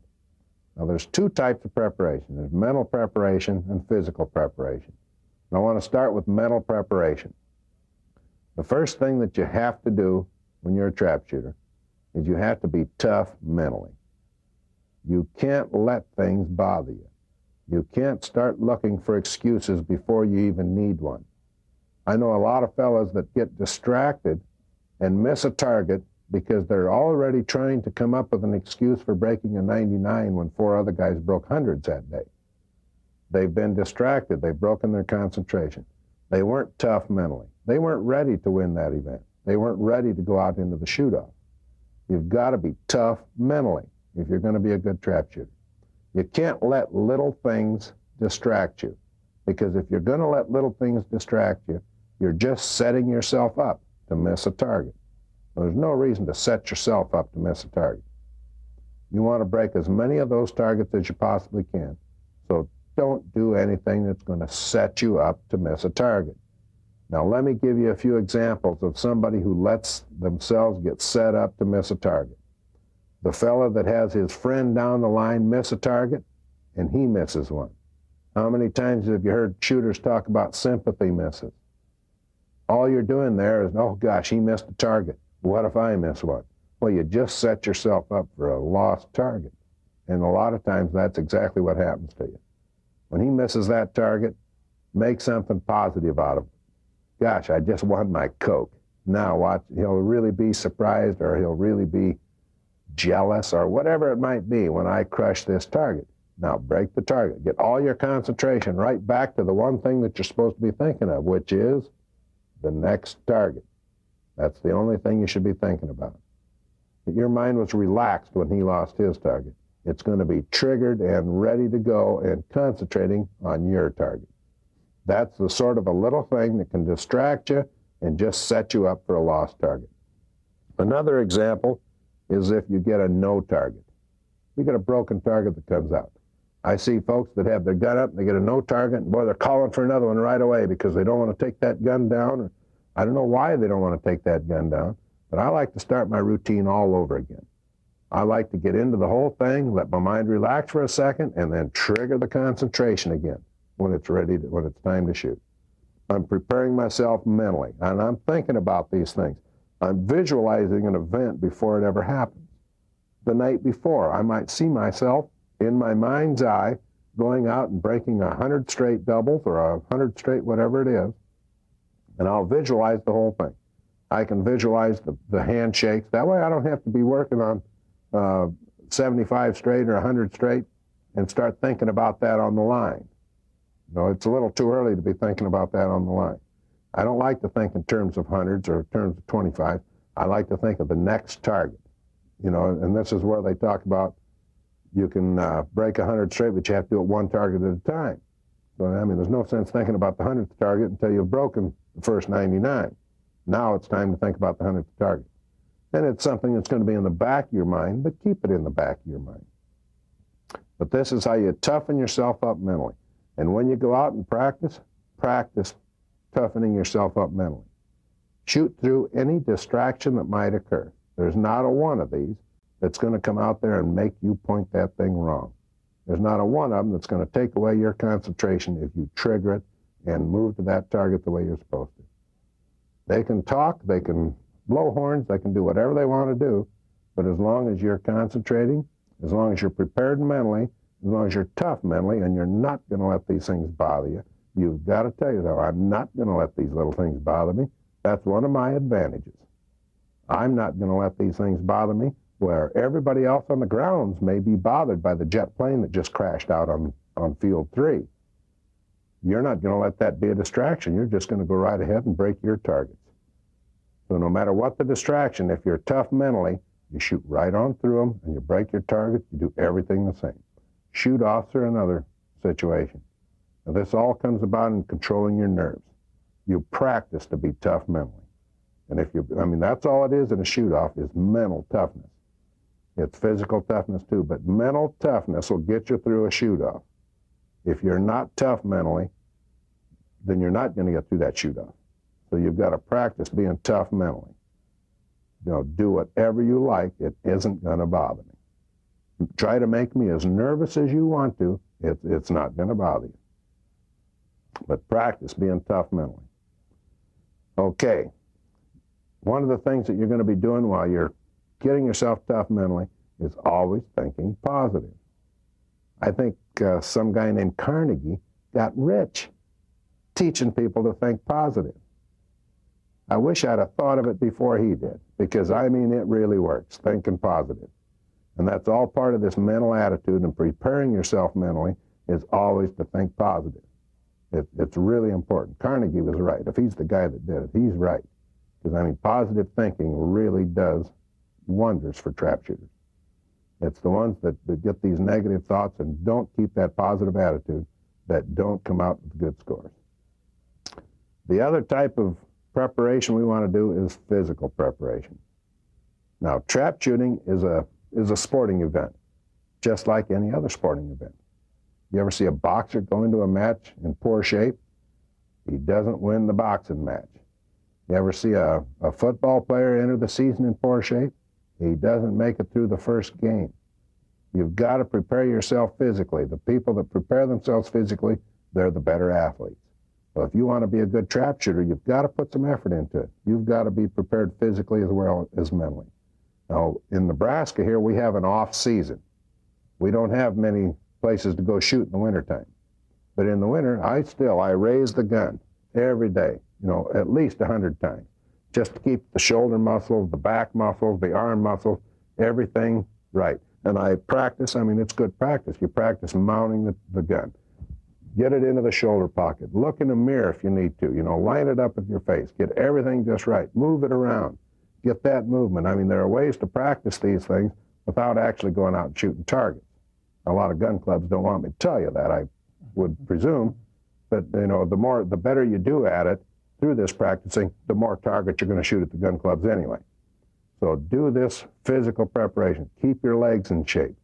Now, there's two types of preparation. There's mental preparation and physical preparation. And I want to start with mental preparation. The first thing that you have to do when you're a trap shooter is you have to be tough mentally. You can't let things bother you. You can't start looking for excuses before you even need one. I know a lot of fellas that get distracted and miss a target because they're already trying to come up with an excuse for breaking a 99 when 4 other guys broke hundreds that day. They've been distracted. They've broken their concentration. They weren't tough mentally. They weren't ready to win that event. They weren't ready to go out into the shoot-off. You've got to be tough mentally if you're going to be a good trap shooter. You can't let little things distract you, because if you're going to let little things distract you, you're just setting yourself up to miss a target. There's no reason to set yourself up to miss a target. You want to break as many of those targets as you possibly can. So don't do anything that's going to set you up to miss a target. Now let me give you a few examples of somebody who lets themselves get set up to miss a target. The fella that has his friend down the line miss a target, and he misses one. How many times have you heard shooters talk about sympathy misses? All you're doing there is, oh gosh, he missed a target. What if I miss one? Well, you just set yourself up for a lost target. And a lot of times that's exactly what happens to you. When he misses that target, make something positive out of it. Gosh, I just won my Coke. Now watch, he'll really be surprised, or he'll really be jealous, or whatever it might be when I crush this target. Now break the target. Get all your concentration right back to the one thing that you're supposed to be thinking of, which is the next target. That's the only thing you should be thinking about. Your mind was relaxed when he lost his target. It's going to be triggered and ready to go and concentrating on your target. That's the sort of a little thing that can distract you and just set you up for a lost target. Another example is if you get a no target. You get a broken target that comes out. I see folks that have their gun up and they get a no target, and boy, they're calling for another one right away because they don't want to take that gun down, or I don't know why they don't want to take that gun down, but I like to start my routine all over again. I like to get into the whole thing, let my mind relax for a second, and then trigger the concentration again when it's ready, when it's time to shoot. I'm preparing myself mentally, and I'm thinking about these things. I'm visualizing an event before it ever happens. The night before, I might see myself in my mind's eye going out and breaking 100 straight doubles or 100 straight whatever it is, and I'll visualize the whole thing. I can visualize the handshakes. That way I don't have to be working on 75 straight or 100 straight and start thinking about that on the line. You know, it's a little too early to be thinking about that on the line. I don't like to think in terms of hundreds or terms of 25. I like to think of the next target. You know, and this is where they talk about you can break 100 straight, but you have to do it one target at a time. So, I mean, there's no sense thinking about the 100th target until you've broken the first 99. Now it's time to think about the 100th target. And it's something that's going to be in the back of your mind, but keep it in the back of your mind. But this is how you toughen yourself up mentally. And when you go out and practice, practice toughening yourself up mentally. Shoot through any distraction that might occur. There's not a one of these that's going to come out there and make you point that thing wrong. There's not a one of them that's going to take away your concentration if you trigger it and move to that target the way you're supposed to. They can talk, they can blow horns, they can do whatever they want to do, but as long as you're concentrating, as long as you're prepared mentally, as long as you're tough mentally, and you're not going to let these things bother you, you've got to tell yourself, I'm not going to let these little things bother me. That's one of my advantages. I'm not going to let these things bother me, where everybody else on the grounds may be bothered by the jet plane that just crashed out on field 3. You're not going to let that be a distraction. You're just going to go right ahead and break your targets. So no matter what the distraction, if you're tough mentally, you shoot right on through them and you break your target. You do everything the same. Shoot-offs are another situation. Now, this all comes about in controlling your nerves. You practice to be tough mentally. And that's all it is in a shoot-off, is mental toughness. It's physical toughness too, but mental toughness will get you through a shoot-off. If you're not tough mentally, then you're not going to get through that shoot-off. So you've got to practice being tough mentally. Do whatever you like. It isn't going to bother me. Try to make me as nervous as you want to. It's not going to bother you. But practice being tough mentally. Okay. One of the things that you're going to be doing while you're getting yourself tough mentally is always thinking positive. I think some guy named Carnegie got rich teaching people to think positive. I wish I'd have thought of it before he did, because it really works, thinking positive. And that's all part of this mental attitude, and preparing yourself mentally is always to think positive. It's really important. Carnegie was right. If he's the guy that did it, he's right. Because, positive thinking really does wonders for trap shooters. It's the ones that get these negative thoughts and don't keep that positive attitude that don't come out with good scores. The other type of preparation we want to do is physical preparation. Now, trap shooting is a sporting event, just like any other sporting event. You ever see a boxer go into a match in poor shape? He doesn't win the boxing match. You ever see a football player enter the season in poor shape? He doesn't make it through the first game. You've got to prepare yourself physically. The people that prepare themselves physically, they're the better athletes. So if you want to be a good trap shooter, you've got to put some effort into it. You've got to be prepared physically as well as mentally. Now, in Nebraska here, we have an off season. We don't have many places to go shoot in the wintertime. But in the winter, I raise the gun every day, at least 100 times, just to keep the shoulder muscles, the back muscles, the arm muscles, everything right. And I practice, it's good practice. You practice mounting the gun. Get it into the shoulder pocket. Look in the mirror if you need to. Line it up with your face. Get everything just right. Move it around. Get that movement. There are ways to practice these things without actually going out and shooting targets. A lot of gun clubs don't want me to tell you that, I would presume. But, the better you do at it through this practicing, the more targets you're going to shoot at the gun clubs anyway. So do this physical preparation. Keep your legs in shape.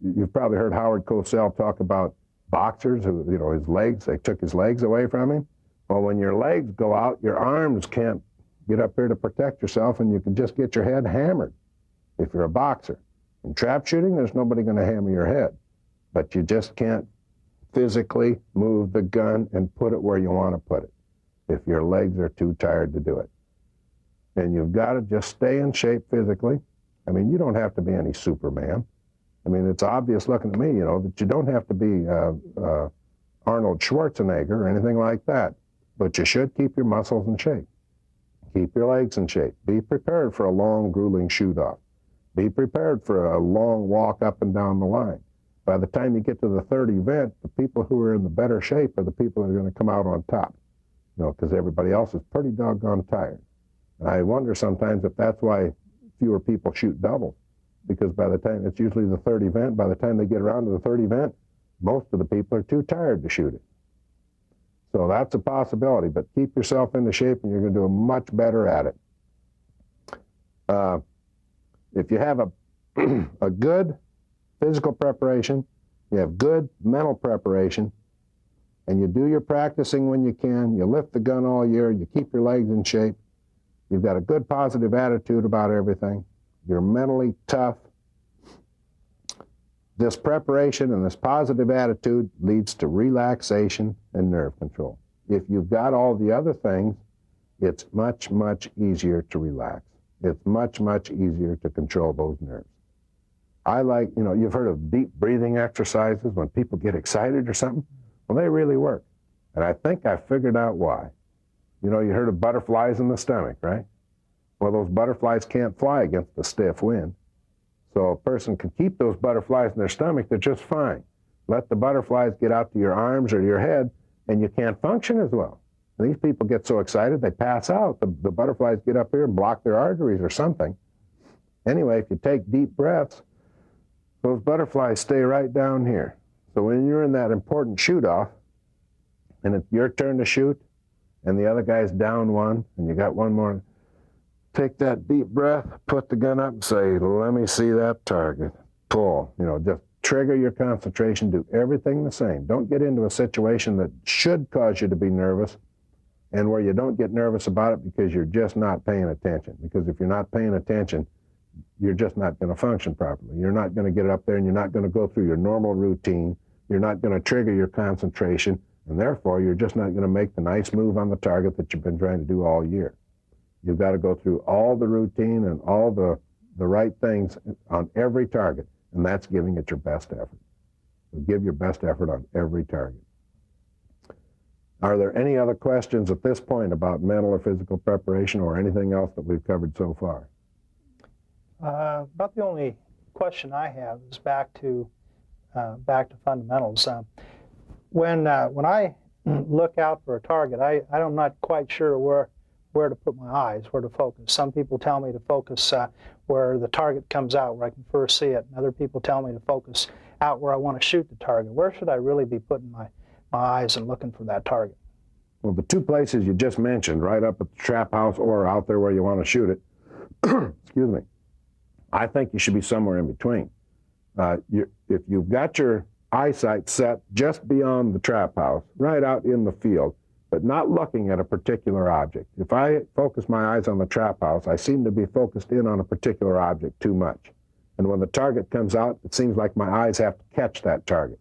You've probably heard Howard Cosell talk about boxers who, his legs, they took his legs away from him. Well, when your legs go out, your arms can't get up here to protect yourself, and you can just get your head hammered if you're a boxer. In trap shooting, there's nobody going to hammer your head, but you just can't physically move the gun and put it where you want to put it if your legs are too tired to do it. And you've got to just stay in shape physically. You don't have to be any Superman. It's obvious looking at me, that you don't have to be Arnold Schwarzenegger or anything like that, but you should keep your muscles in shape. Keep your legs in shape. Be prepared for a long, grueling shoot-off. Be prepared for a long walk up and down the line. By the time you get to the third event, the people who are in the better shape are the people that are going to come out on top, because everybody else is pretty doggone tired. And I wonder sometimes if that's why fewer people shoot doubles, because by the time, it's usually the third event, by the time they get around to the third event, most of the people are too tired to shoot it. So that's a possibility, but keep yourself into shape and you're going to do much better at it. If you have a good physical preparation, you have good mental preparation, and you do your practicing when you can, you lift the gun all year, you keep your legs in shape, you've got a good positive attitude about everything, you're mentally tough, this preparation and this positive attitude leads to relaxation and nerve control. If you've got all the other things, it's much, much easier to relax. It's much, much easier to control those nerves. I like, you've heard of deep breathing exercises when people get excited or something. Well, they really work. And I think I figured out why. You heard of butterflies in the stomach, right? Well, those butterflies can't fly against a stiff wind. So a person can keep those butterflies in their stomach, they're just fine. Let the butterflies get out to your arms or to your head, and you can't function as well. And these people get so excited, they pass out. The butterflies get up here and block their arteries or something. Anyway, if you take deep breaths, those butterflies stay right down here. So when you're in that important shoot-off, and it's your turn to shoot, and the other guy's down one, and you got one more, take that deep breath, put the gun up and say, let me see that target. Pull, just trigger your concentration, do everything the same. Don't get into a situation that should cause you to be nervous and where you don't get nervous about it because you're just not paying attention. Because if you're not paying attention, you're just not going to function properly. You're not going to get up there and you're not going to go through your normal routine. You're not going to trigger your concentration, and therefore you're just not going to make the nice move on the target that you've been trying to do all year. You've got to go through all the routine and all the right things on every target, and that's giving it your best effort. So give your best effort on every target. Are there any other questions at this point about mental or physical preparation or anything else that we've covered so far? About the only question I have is back to fundamentals. When I look out for a target, I'm not quite sure where to put my eyes, where to focus. Some people tell me to focus where the target comes out, where I can first see it. And other people tell me to focus out where I want to shoot the target. Where should I really be putting my eyes and looking for that target? Well, the two places you just mentioned, right up at the trap house or out there where you want to shoot it, excuse me, I think you should be somewhere in between. If you've got your eyesight set just beyond the trap house, right out in the field, but not looking at a particular object. If I focus my eyes on the trap house, I seem to be focused in on a particular object too much. And when the target comes out, it seems like my eyes have to catch that target.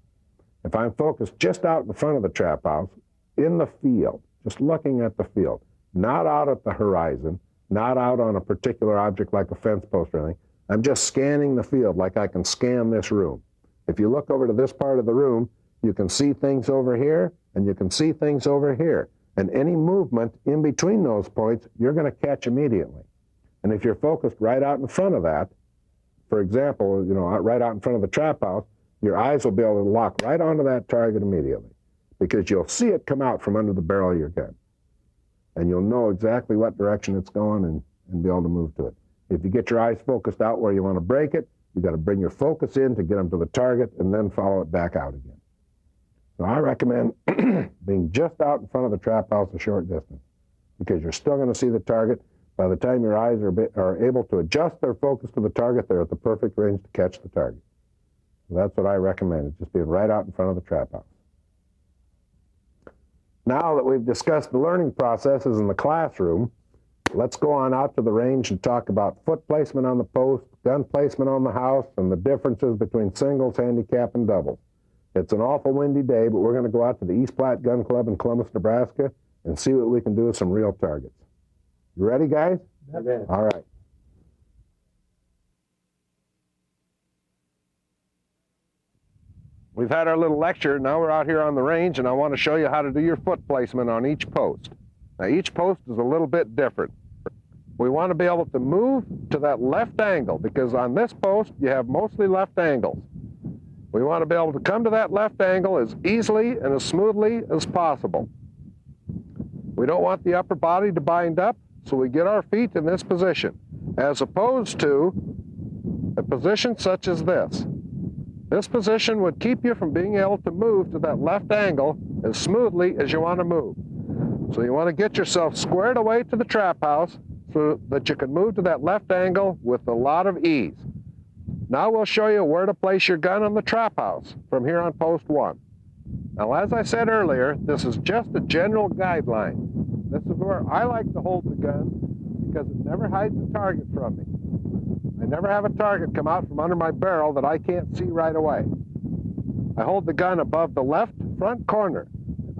If I'm focused just out in front of the trap house, in the field, just looking at the field, not out at the horizon, not out on a particular object like a fence post or anything, I'm just scanning the field like I can scan this room. If you look over to this part of the room, you can see things over here, and you can see things over here. And any movement in between those points, you're going to catch immediately. And if you're focused right out in front of that, for example, right out in front of the trap house, your eyes will be able to lock right onto that target immediately because you'll see it come out from under the barrel of your gun. And you'll know exactly what direction it's going and be able to move to it. If you get your eyes focused out where you want to break it, you've got to bring your focus in to get them to the target and then follow it back out again. So I recommend being just out in front of the trap house a short distance because you're still going to see the target. By the time your eyes are able to adjust their focus to the target, they're at the perfect range to catch the target. So that's what I recommend, is just being right out in front of the trap house. Now that we've discussed the learning processes in the classroom, let's go on out to the range and talk about foot placement on the post, gun placement on the house, and the differences between singles, handicap, and doubles. It's an awful windy day, but we're going to go out to the East Platte Gun Club in Columbus, Nebraska, and see what we can do with some real targets. You ready, guys? Okay. All right. We've had our little lecture. Now we're out here on the range, and I want to show you how to do your foot placement on each post. Now, each post is a little bit different. We want to be able to move to that left angle, because on this post, you have mostly left angles. We want to be able to come to that left angle as easily and as smoothly as possible. We don't want the upper body to bind up, so we get our feet in this position, as opposed to a position such as this. This position would keep you from being able to move to that left angle as smoothly as you want to move. So you want to get yourself squared away to the trap house so that you can move to that left angle with a lot of ease. Now we'll show you where to place your gun on the trap house from here on post 1. Now, as I said earlier, this is just a general guideline. This is where I like to hold the gun because it never hides the target from me. I never have a target come out from under my barrel that I can't see right away. I hold the gun above the left front corner.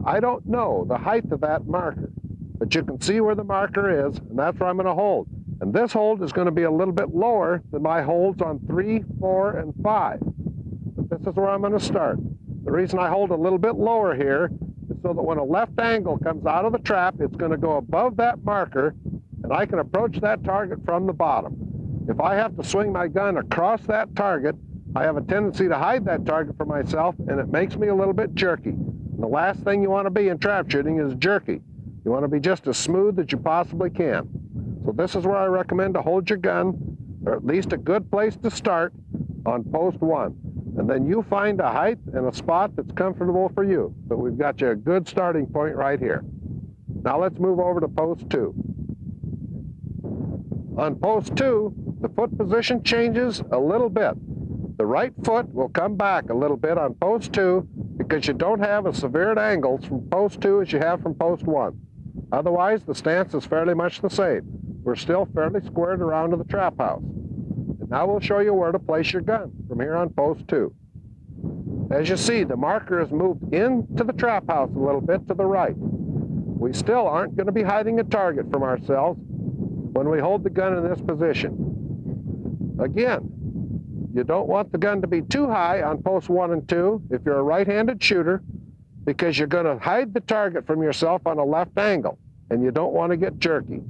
I don't know the height of that marker, but you can see where the marker is, and that's where I'm going to hold. And this hold is going to be a little bit lower than my holds on 3, 4, and 5. But this is where I'm going to start. The reason I hold a little bit lower here is so that when a left angle comes out of the trap, it's going to go above that marker, and I can approach that target from the bottom. If I have to swing my gun across that target, I have a tendency to hide that target for myself, and it makes me a little bit jerky. And the last thing you want to be in trap shooting is jerky. You want to be just as smooth as you possibly can. So this is where I recommend to hold your gun, or at least a good place to start, on post 1. And then you find a height and a spot that's comfortable for you. But we've got you a good starting point right here. Now let's move over to post 2. On post 2, the foot position changes a little bit. The right foot will come back a little bit on post 2 because you don't have as severe at angles from post 2 as you have from post 1. Otherwise, the stance is fairly much the same. We're still fairly squared around to the trap house. And now we'll show you where to place your gun from here on post 2. As you see, the marker is moved into the trap house a little bit to the right. We still aren't going to be hiding a target from ourselves when we hold the gun in this position. Again, you don't want the gun to be too high on post 1 and 2 if you're a right-handed shooter, because you're going to hide the target from yourself on a left angle, and you don't want to get jerky.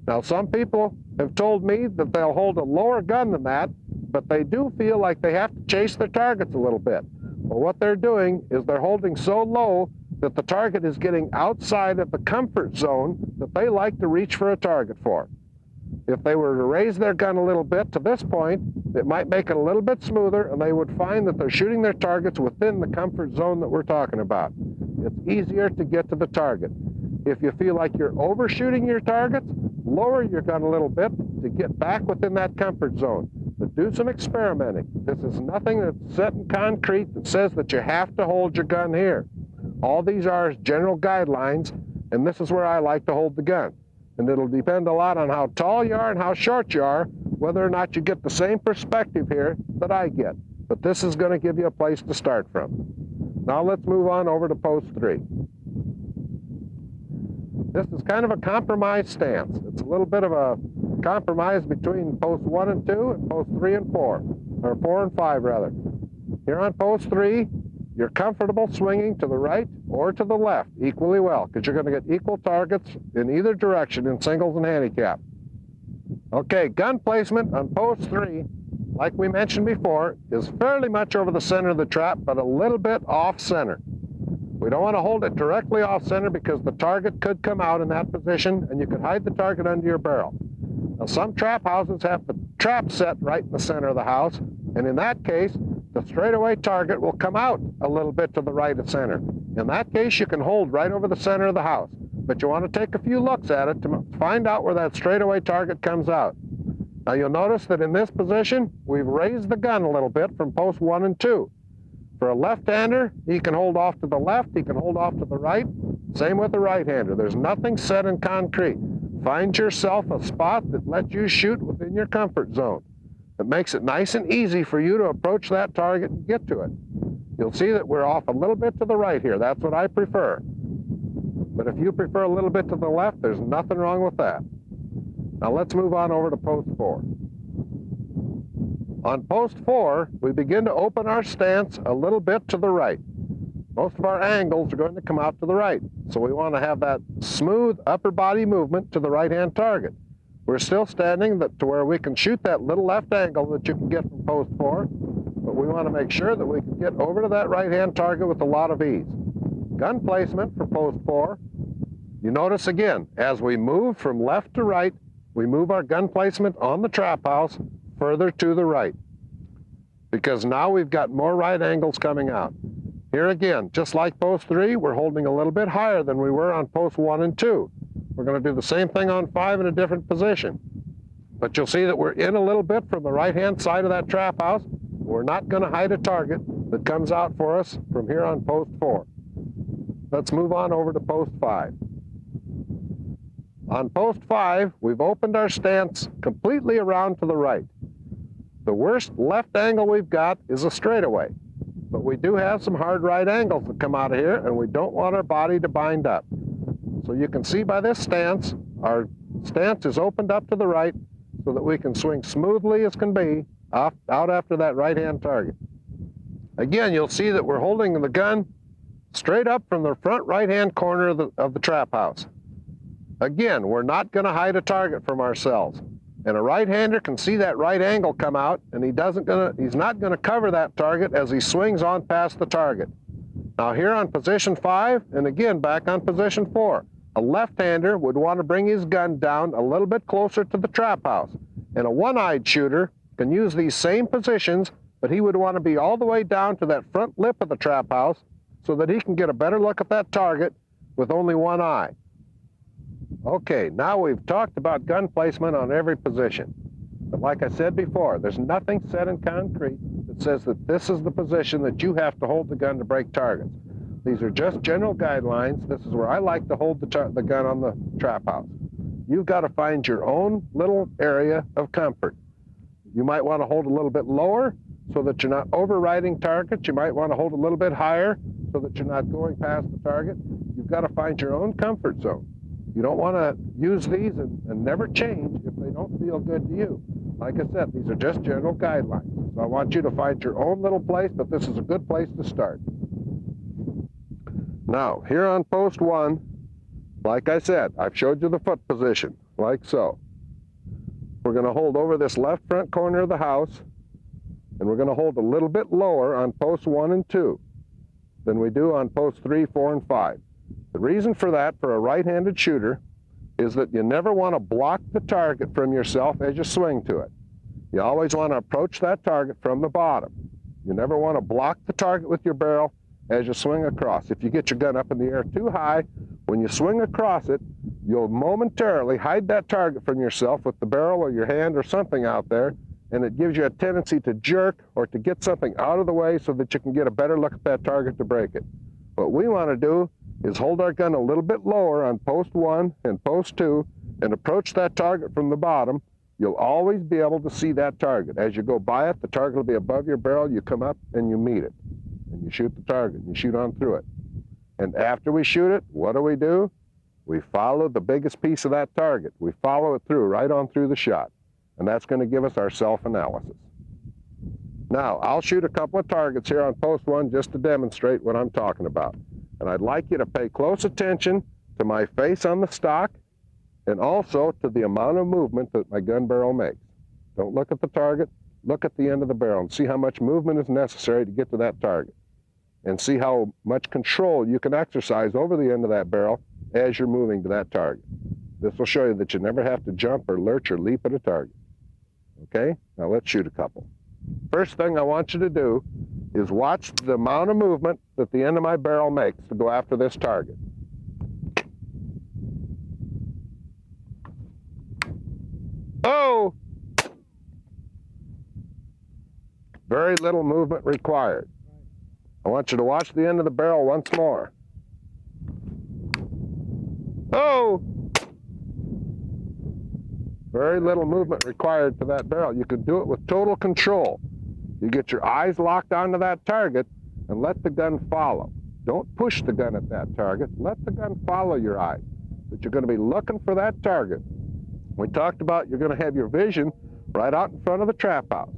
Now, some people have told me that they'll hold a lower gun than that, but they do feel like they have to chase their targets a little bit. Well, what they're doing is they're holding so low that the target is getting outside of the comfort zone that they like to reach for a target for. If they were to raise their gun a little bit to this point, it might make it a little bit smoother, and they would find that they're shooting their targets within the comfort zone that we're talking about. It's easier to get to the target. If you feel like you're overshooting your targets, lower your gun a little bit to get back within that comfort zone. But do some experimenting. This is nothing that's set in concrete that says that you have to hold your gun here. All these are general guidelines, and this is where I like to hold the gun. And it'll depend a lot on how tall you are and how short you are, whether or not you get the same perspective here that I get. But this is going to give you a place to start from. Now let's move on over to post 3. This is kind of a compromise stance. It's a little bit of a compromise between post 1 and 2 and post 3 and 4, or 4 and 5 rather. Here on post 3, you're comfortable swinging to the right or to the left equally well, because you're going to get equal targets in either direction in singles and handicap. Okay, gun placement on post 3, like we mentioned before, is fairly much over the center of the trap, but a little bit off center. We don't want to hold it directly off center because the target could come out in that position and you could hide the target under your barrel. Now, some trap houses have the trap set right in the center of the house, and in that case, the straightaway target will come out a little bit to the right of center. In that case, you can hold right over the center of the house, but you want to take a few looks at it to find out where that straightaway target comes out. Now, you'll notice that in this position, we've raised the gun a little bit from post 1 and 2. For a left-hander, he can hold off to the left, he can hold off to the right. Same with the right-hander. There's nothing set in concrete. Find yourself a spot that lets you shoot within your comfort zone. It makes it nice and easy for you to approach that target and get to it. You'll see that we're off a little bit to the right here. That's what I prefer. But if you prefer a little bit to the left, there's nothing wrong with that. Now let's move on over to post 4. On post 4, we begin to open our stance a little bit to the right. Most of our angles are going to come out to the right, so we want to have that smooth upper body movement to the right-hand target. We're still standing to where we can shoot that little left angle that you can get from post 4, but we want to make sure that we can get over to that right-hand target with a lot of ease. Gun placement for post 4, you notice again, as we move from left to right, we move our gun placement on the trap house further to the right, because now we've got more right angles coming out. Here again, just like post 3, we're holding a little bit higher than we were on post 1 and 2. We're going to do the same thing on 5 in a different position. But you'll see that we're in a little bit from the right-hand side of that trap house. We're not going to hide a target that comes out for us from here on post 4. Let's move on over to post 5. On post 5, we've opened our stance completely around to the right. The worst left angle we've got is a straightaway. But we do have some hard right angles that come out of here, and we don't want our body to bind up. So you can see by this stance, our stance is opened up to the right so that we can swing smoothly as can be out after that right-hand target. Again, you'll see that we're holding the gun straight up from the front right-hand corner of the trap house. Again, we're not going to hide a target from ourselves. And a right-hander can see that right angle come out, and he's not going to cover that target as he swings on past the target. Now here on position 5, and again back on position 4, a left-hander would want to bring his gun down a little bit closer to the trap house. And a one-eyed shooter can use these same positions, but he would want to be all the way down to that front lip of the trap house so that he can get a better look at that target with only one eye. Okay, now we've talked about gun placement on every position. But like I said before, there's nothing set in concrete that says that this is the position that you have to hold the gun to break targets. These are just general guidelines. This is where I like to hold the gun on the trap house. You've got to find your own little area of comfort. You might want to hold a little bit lower so that you're not overriding targets. You might want to hold a little bit higher so that you're not going past the target. You've got to find your own comfort zone. You don't want to use these and never change if they don't feel good to you. Like I said, these are just general guidelines. So I want you to find your own little place, but this is a good place to start. Now, here on post 1, like I said, I've showed you the foot position, like so. We're going to hold over this left front corner of the house, and we're going to hold a little bit lower on posts 1 and 2 than we do on posts 3, 4, and 5. The reason for that, for a right-handed shooter, is that you never want to block the target from yourself as you swing to it. You always want to approach that target from the bottom. You never want to block the target with your barrel as you swing across. If you get your gun up in the air too high, when you swing across it, you'll momentarily hide that target from yourself with the barrel or your hand or something out there, and it gives you a tendency to jerk or to get something out of the way so that you can get a better look at that target to break it. What we want to do is hold our gun a little bit lower on post 1 and post 2 and approach that target from the bottom. You'll always be able to see that target. As you go by it, the target will be above your barrel. You come up and you meet it. And you shoot the target. And you shoot on through it. And after we shoot it, what do? We follow the biggest piece of that target. We follow it through, right on through the shot. And that's going to give us our self-analysis. Now, I'll shoot a couple of targets here on post 1 just to demonstrate what I'm talking about. And I'd like you to pay close attention to my face on the stock and also to the amount of movement that my gun barrel makes. Don't look at the target, look at the end of the barrel and see how much movement is necessary to get to that target. And see how much control you can exercise over the end of that barrel as you're moving to that target. This will show you that you never have to jump or lurch or leap at a target. Okay? Now let's shoot a couple. First thing I want you to do is watch the amount of movement that the end of my barrel makes to go after this target. Oh! Very little movement required. I want you to watch the end of the barrel once more. Oh! Very little movement required for that barrel. You can do it with total control. You get your eyes locked onto that target and let the gun follow. Don't push the gun at that target. Let the gun follow your eyes. But you're going to be looking for that target. We talked about you're going to have your vision right out in front of the trap house.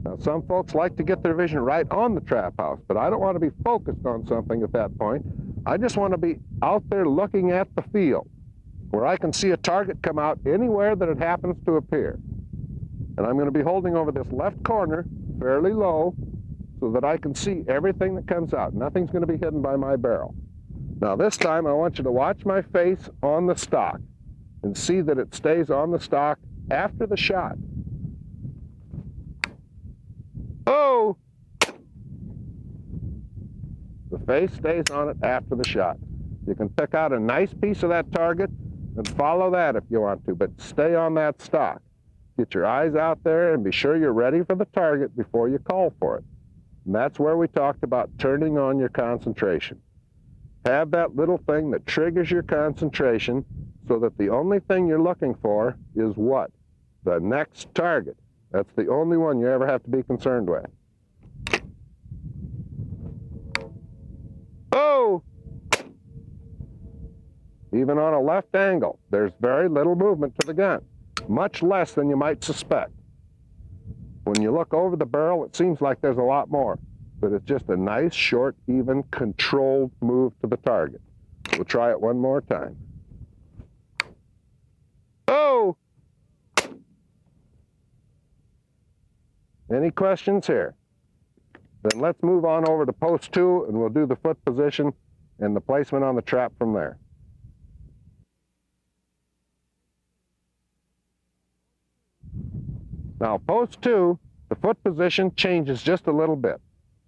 Now, some folks like to get their vision right on the trap house, but I don't want to be focused on something at that point. I just want to be out there looking at the field, where I can see a target come out anywhere that it happens to appear. And I'm going to be holding over this left corner fairly low so that I can see everything that comes out. Nothing's going to be hidden by my barrel. Now this time I want you to watch my face on the stock and see that it stays on the stock after the shot. Oh! The face stays on it after the shot. You can pick out a nice piece of that target and follow that if you want to, but stay on that stock. Get your eyes out there and be sure you're ready for the target before you call for it. And that's where we talked about turning on your concentration. Have that little thing that triggers your concentration so that the only thing you're looking for is what? The next target. That's the only one you ever have to be concerned with. Oh! Even on a left angle, there's very little movement to the gun, much less than you might suspect. When you look over the barrel, it seems like there's a lot more, but it's just a nice, short, even, controlled move to the target. We'll try it one more time. Oh! Any questions here? Then let's move on over to post 2, and we'll do the foot position and the placement on the trap from there. Now, post 2, the foot position changes just a little bit.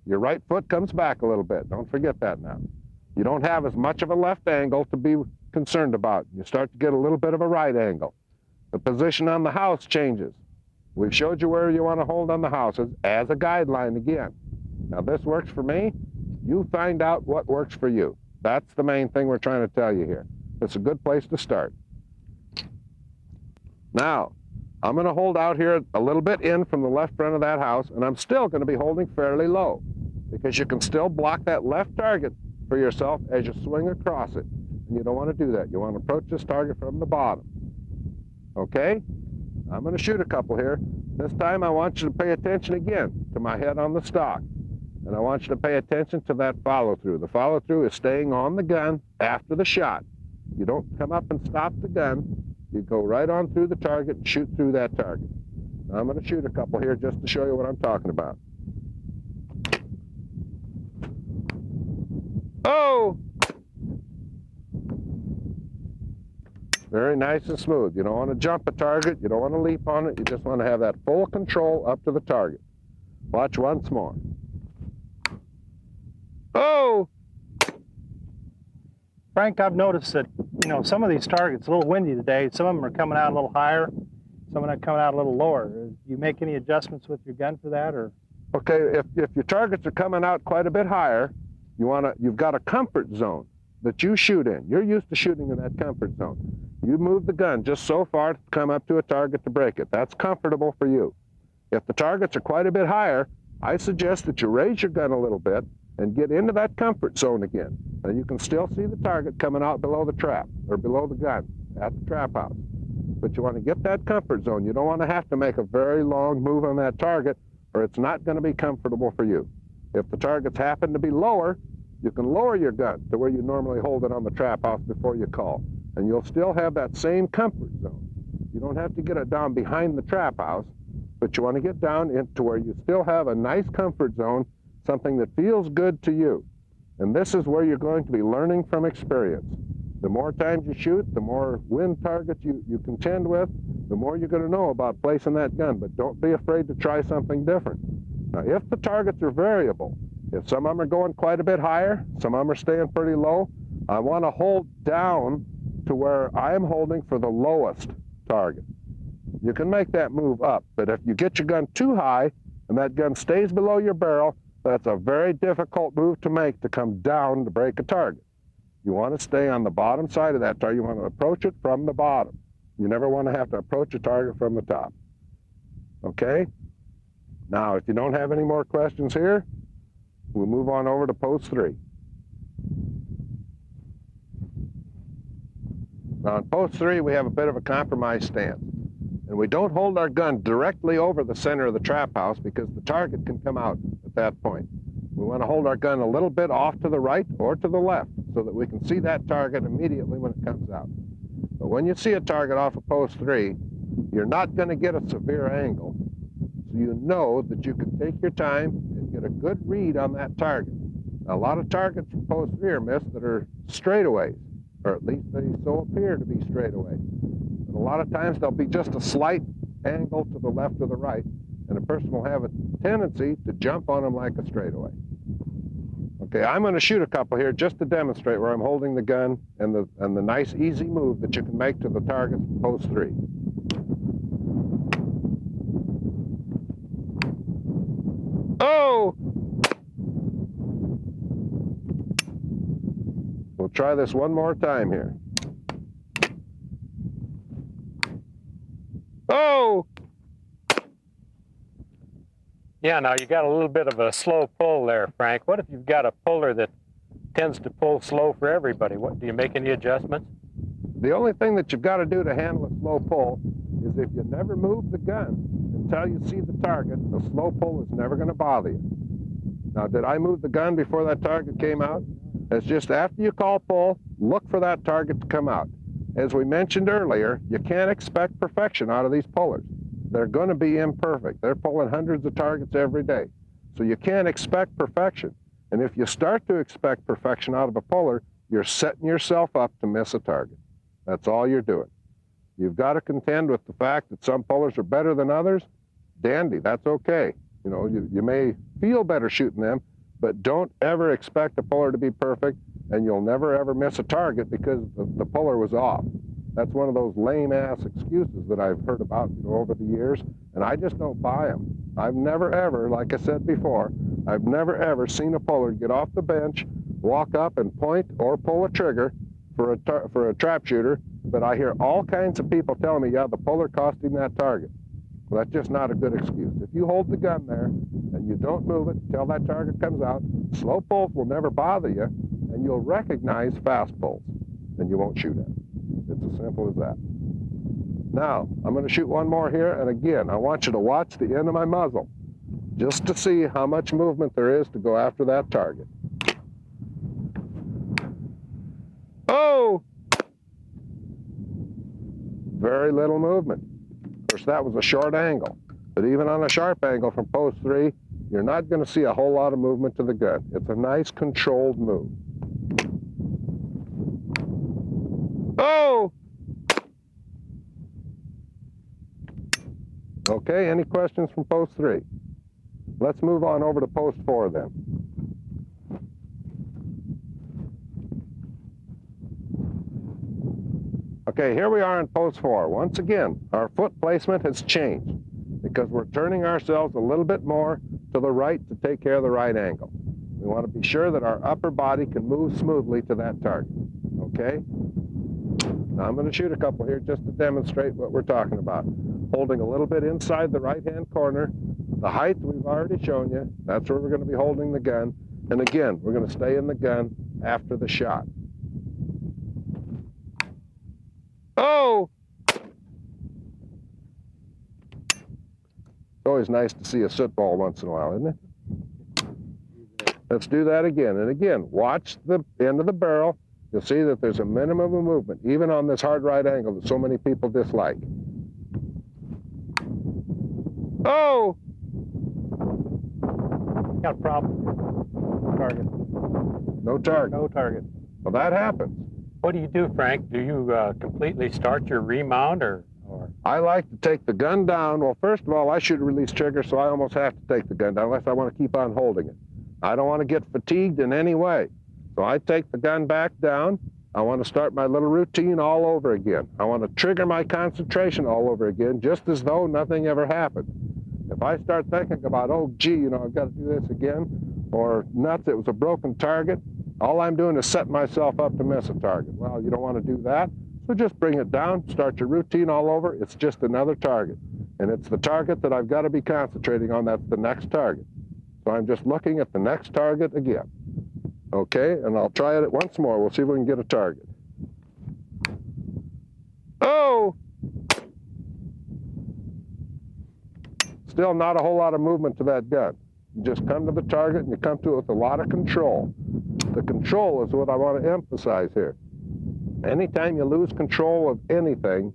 Your right foot comes back a little bit. Don't forget that now. You don't have as much of a left angle to be concerned about. You start to get a little bit of a right angle. The position on the house changes. We've showed you where you want to hold on the houses as a guideline again. Now, this works for me. You find out what works for you. That's the main thing we're trying to tell you here. It's a good place to start. Now, I'm going to hold out here a little bit in from the left front of that house, and I'm still going to be holding fairly low because you can still block that left target for yourself as you swing across it. And you don't want to do that. You want to approach this target from the bottom. Okay? I'm going to shoot a couple here. This time I want you to pay attention again to my head on the stock. And I want you to pay attention to that follow-through. The follow-through is staying on the gun after the shot. You don't come up and stop the gun. You go right on through the target and shoot through that target. Now, I'm going to shoot a couple here just to show you what I'm talking about. Oh! Very nice and smooth. You don't want to jump a target. You don't want to leap on it. You just want to have that full control up to the target. Watch once more. Oh! Frank, I've noticed that, some of these targets are a little windy today. Some of them are coming out a little higher. Some of them are coming out a little lower. Do you make any adjustments with your gun for that, or? Okay, if your targets are coming out quite a bit higher, you've got a comfort zone that you shoot in. You're used to shooting in that comfort zone. You move the gun just so far to come up to a target to break it. That's comfortable for you. If the targets are quite a bit higher, I suggest that you raise your gun a little bit and get into that comfort zone again. And you can still see the target coming out below the trap or below the gun at the trap house. But you want to get that comfort zone. You don't want to have to make a very long move on that target, or it's not going to be comfortable for you. If the targets happen to be lower, you can lower your gun to where you normally hold it on the trap house before you call. And you'll still have that same comfort zone. You don't have to get it down behind the trap house, but you want to get down into where you still have a nice comfort zone, something that feels good to you. And this is where you're going to be learning from experience. The more times you shoot, the more wind targets you contend with, the more you're going to know about placing that gun. But don't be afraid to try something different. Now, if the targets are variable, if some of them are going quite a bit higher, some of them are staying pretty low, I want to hold down to where I'm holding for the lowest target. You can make that move up, but if you get your gun too high and that gun stays below your barrel, that's a very difficult move to make to come down to break a target. You want to stay on the bottom side of that target. You want to approach it from the bottom. You never want to have to approach a target from the top. Okay? Now, if you don't have any more questions here, we'll move on over to post 3. Now, in post 3, we have a bit of a compromise stance. And we don't hold our gun directly over the center of the trap house because the target can come out at that point. We want to hold our gun a little bit off to the right or to the left so that we can see that target immediately when it comes out. But when you see a target off of post 3, you're not going to get a severe angle. So you know that you can take your time and get a good read on that target. Now, a lot of targets from post 3 are missed that are straightaways, or at least they so appear to be straightaways. And a lot of times there'll be just a slight angle to the left or the right, and a person will have a tendency to jump on them like a straightaway. Okay, I'm going to shoot a couple here just to demonstrate where I'm holding the gun and the nice easy move that you can make to the target from post 3. Oh! We'll try this one more time here. Oh! Yeah, now you got a little bit of a slow pull there, Frank. What if you've got a puller that tends to pull slow for everybody? What, do you make any adjustments? The only thing that you've got to do to handle a slow pull is if you never move the gun until you see the target, the slow pull is never going to bother you. Now, did I move the gun before that target came out? It's just after you call pull, look for that target to come out. As we mentioned earlier, you can't expect perfection out of these pullers. They're going to be imperfect. They're pulling hundreds of targets every day. So you can't expect perfection. And if you start to expect perfection out of a puller, you're setting yourself up to miss a target. That's all you're doing. You've got to contend with the fact that some pullers are better than others. Dandy, that's okay. You know, you may feel better shooting them, but don't ever expect a puller to be perfect, and you'll never ever miss a target because the puller was off. That's one of those lame-ass excuses that I've heard about, you know, over the years, and I just don't buy them. I've never ever, like I said before, I've never ever seen a puller get off the bench, walk up and point or pull a trigger for a trap shooter, but I hear all kinds of people telling me, yeah, the puller cost him that target. Well, that's just not a good excuse. If you hold the gun there and you don't move it until that target comes out, slow pulls will never bother you, and you'll recognize fast pulls, and you won't shoot at it. It's as simple as that. Now, I'm going to shoot one more here, and again, I want you to watch the end of my muzzle, just to see how much movement there is to go after that target. Oh! Very little movement. Of course, that was a short angle, but even on a sharp angle from post 3, you're not going to see a whole lot of movement to the gun. It's a nice controlled move. Oh! Okay, any questions from post 3? Let's move on over to post 4 then. Okay, here we are in post 4. Once again, our foot placement has changed because we're turning ourselves a little bit more to the right to take care of the right angle. We want to be sure that our upper body can move smoothly to that target, okay? Now I'm going to shoot a couple here just to demonstrate what we're talking about. Holding a little bit inside the right-hand corner. The height we've already shown you. That's where we're going to be holding the gun. And again, we're going to stay in the gun after the shot. Oh! It's always nice to see a soot ball once in a while, isn't it? Let's do that again. And again, watch the end of the barrel. You'll see that there's a minimum of movement, even on this hard right angle that so many people dislike. Oh! Got a problem. Target. No target. No target. Well, that happens. What do you do, Frank? Do you completely start your remount, or? I like to take the gun down. Well, first of all, I shoot a release trigger, so I almost have to take the gun down unless I want to keep on holding it. I don't want to get fatigued in any way. So I take the gun back down. I want to start my little routine all over again. I want to trigger my concentration all over again, just as though nothing ever happened. If I start thinking about, oh, gee, you know, I've got to do this again, or nuts, it was a broken target, all I'm doing is setting myself up to miss a target. Well, you don't want to do that, so just bring it down, start your routine all over. It's just another target, and it's the target that I've got to be concentrating on. That's the next target. So I'm just looking at the next target again. Okay, and I'll try it once more. We'll see if we can get a target. Oh! Still not a whole lot of movement to that gun. You just come to the target and you come to it with a lot of control. The control is what I want to emphasize here. Anytime you lose control of anything,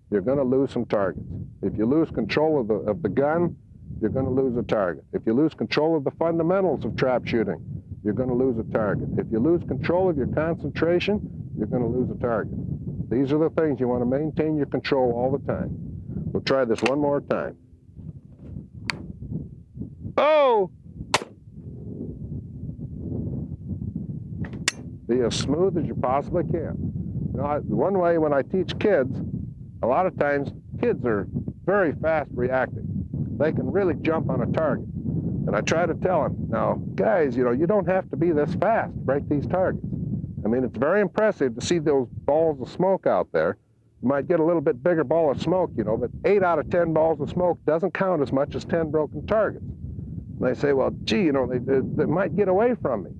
you're going to lose some targets. If you lose control of the gun, you're going to lose a target. If you lose control of the fundamentals of trap shooting, you're going to lose a target. If you lose control of your concentration, you're going to lose a target. These are the things you want to maintain your control all the time. We'll try this one more time. Oh! Be as smooth as you possibly can. You know, one way when I teach kids, a lot of times kids are very fast reacting. They can really jump on a target. And I try to tell them, now, guys, you know, you don't have to be this fast to break these targets. I mean, it's very impressive to see those balls of smoke out there. You might get a little bit bigger ball of smoke, you know, but 8 out of 10 balls of smoke doesn't count as much as 10 broken targets. And they say, well, gee, you know, they might get away from me.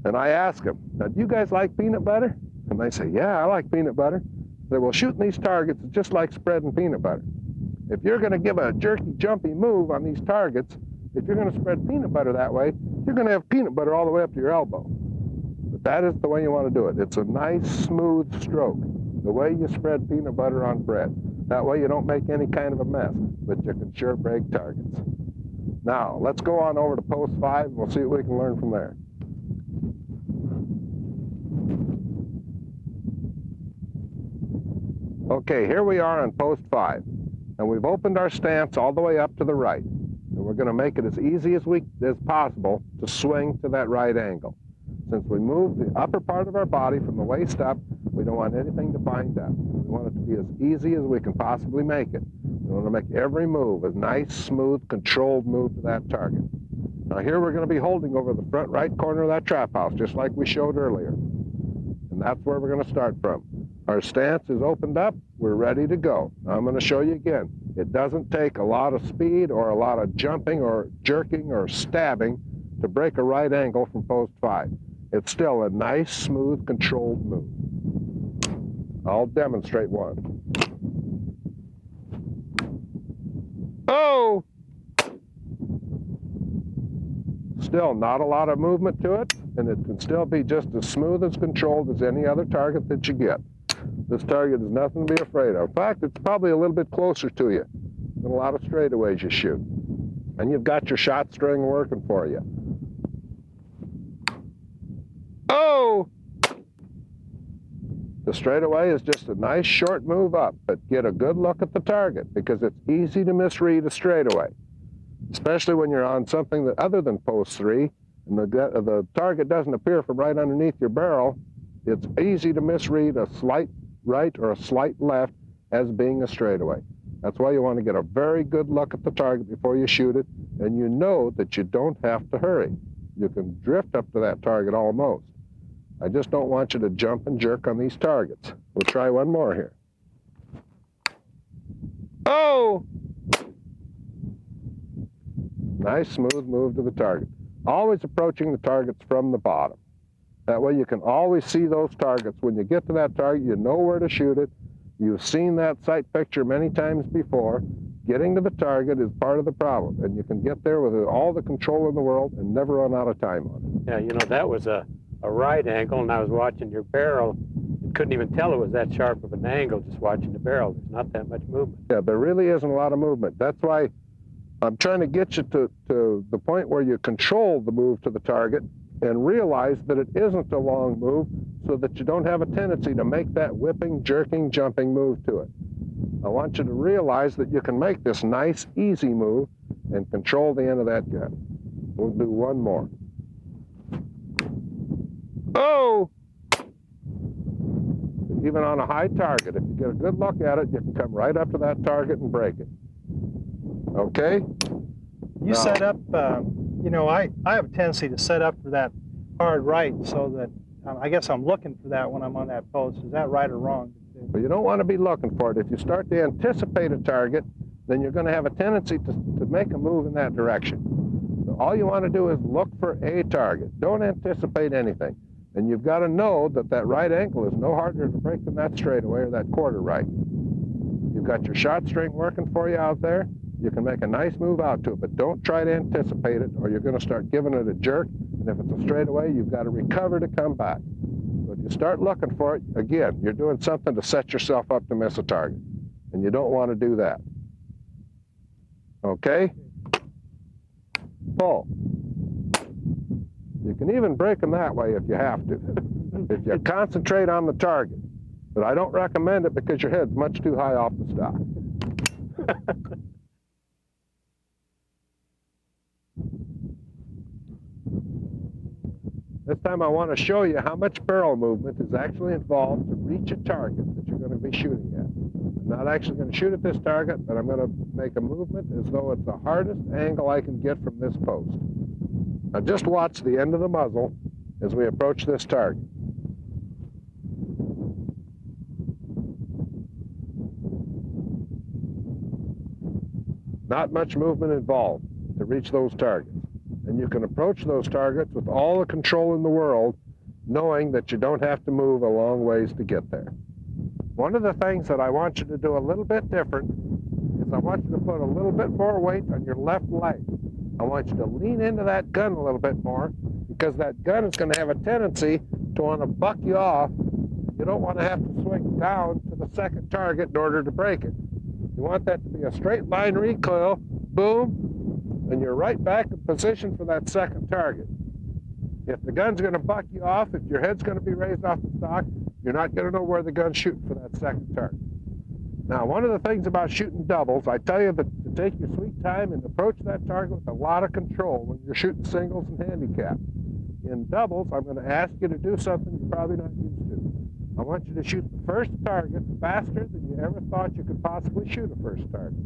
And I ask them, now, do you guys like peanut butter? And they say, yeah, I like peanut butter. They say, well, shooting these targets is just like spreading peanut butter. If you're going to give a jerky, jumpy move on these targets, if you're going to spread peanut butter that way, you're going to have peanut butter all the way up to your elbow. But that is the way you want to do it. It's a nice, smooth stroke, the way you spread peanut butter on bread. That way you don't make any kind of a mess, but you can sure break targets. Now, let's go on over to post 5, and we'll see what we can learn from there. Okay, here we are on post 5, and we've opened our stance all the way up to the right. And we're going to make it as easy as possible to swing to that right angle. Since we move the upper part of our body from the waist up, we don't want anything to bind up. We want it to be as easy as we can possibly make it. We want to make every move a nice, smooth, controlled move to that target. Now here we're going to be holding over the front right corner of that trap house, just like we showed earlier. And that's where we're going to start from. Our stance is opened up. We're ready to go. Now I'm going to show you again. It doesn't take a lot of speed or a lot of jumping or jerking or stabbing to break a right angle from post 5. It's still a nice, smooth, controlled move. I'll demonstrate one. Oh! Still not a lot of movement to it, and it can still be just as smooth as controlled as any other target that you get. This target is nothing to be afraid of. In fact, it's probably a little bit closer to you than a lot of straightaways you shoot. And you've got your shot string working for you. Oh! The straightaway is just a nice short move up, but get a good look at the target because it's easy to misread a straightaway, especially when you're on something that other than post 3 and the target doesn't appear from right underneath your barrel. It's easy to misread a slight right or a slight left as being a straightaway. That's why you want to get a very good look at the target before you shoot it, and you know that you don't have to hurry. You can drift up to that target almost. I just don't want you to jump and jerk on these targets. We'll try one more here. Oh! Nice smooth move to the target. Always approaching the targets from the bottom. That way you can always see those targets. When you get to that target, you know where to shoot it. You've seen that sight picture many times before. Getting to the target is part of the problem, and you can get there with all the control in the world and never run out of time on it. Yeah, you know, that was a right angle, and I was watching your barrel. You couldn't even tell it was that sharp of an angle just watching the barrel. There's not that much movement. Yeah, there really isn't a lot of movement. That's why I'm trying to get you to the point where you control the move to the target and realize that it isn't a long move so that you don't have a tendency to make that whipping, jerking, jumping move to it. I want you to realize that you can make this nice, easy move and control the end of that gun. We'll do one more. Oh! Even on a high target, if you get a good look at it, you can come right up to that target and break it. Okay? You set up, you know, I have a tendency to set up for that hard right so that I guess I'm looking for that when I'm on that post. Is that right or wrong? But you don't want to be looking for it. If you start to anticipate a target, then you're going to have a tendency to make a move in that direction. So all you want to do is look for a target. Don't anticipate anything. And you've got to know that that right ankle is no harder to break than that straightaway or that quarter right. You've got your shot string working for you out there. You can make a nice move out to it, but don't try to anticipate it or you're going to start giving it a jerk. And if it's a straightaway, you've got to recover to come back. But if you start looking for it, again, you're doing something to set yourself up to miss a target. And you don't want to do that. Okay? Pull. You can even break them that way if you have to, if you concentrate on the target. But I don't recommend it because your head's much too high off the stock. This time I want to show you how much barrel movement is actually involved to reach a target that you're going to be shooting at. I'm not actually going to shoot at this target, but I'm going to make a movement as though it's the hardest angle I can get from this post. Now just watch the end of the muzzle as we approach this target. Not much movement involved to reach those targets. And you can approach those targets with all the control in the world, knowing that you don't have to move a long ways to get there. One of the things that I want you to do a little bit different is I want you to put a little bit more weight on your left leg. I want you to lean into that gun a little bit more, because that gun is going to have a tendency to want to buck you off. You don't want to have to swing down to the second target in order to break it. You want that to be a straight line recoil, boom, and you're right back in position for that second target. If the gun's going to buck you off, if your head's going to be raised off the stock, you're not going to know where the gun's shooting for that second target. Now, one of the things about shooting doubles, I tell you that to take your sweet time and approach that target with a lot of control when you're shooting singles and handicap. In doubles, I'm going to ask you to do something you're probably not used to. I want you to shoot the first target faster than you ever thought you could possibly shoot a first target.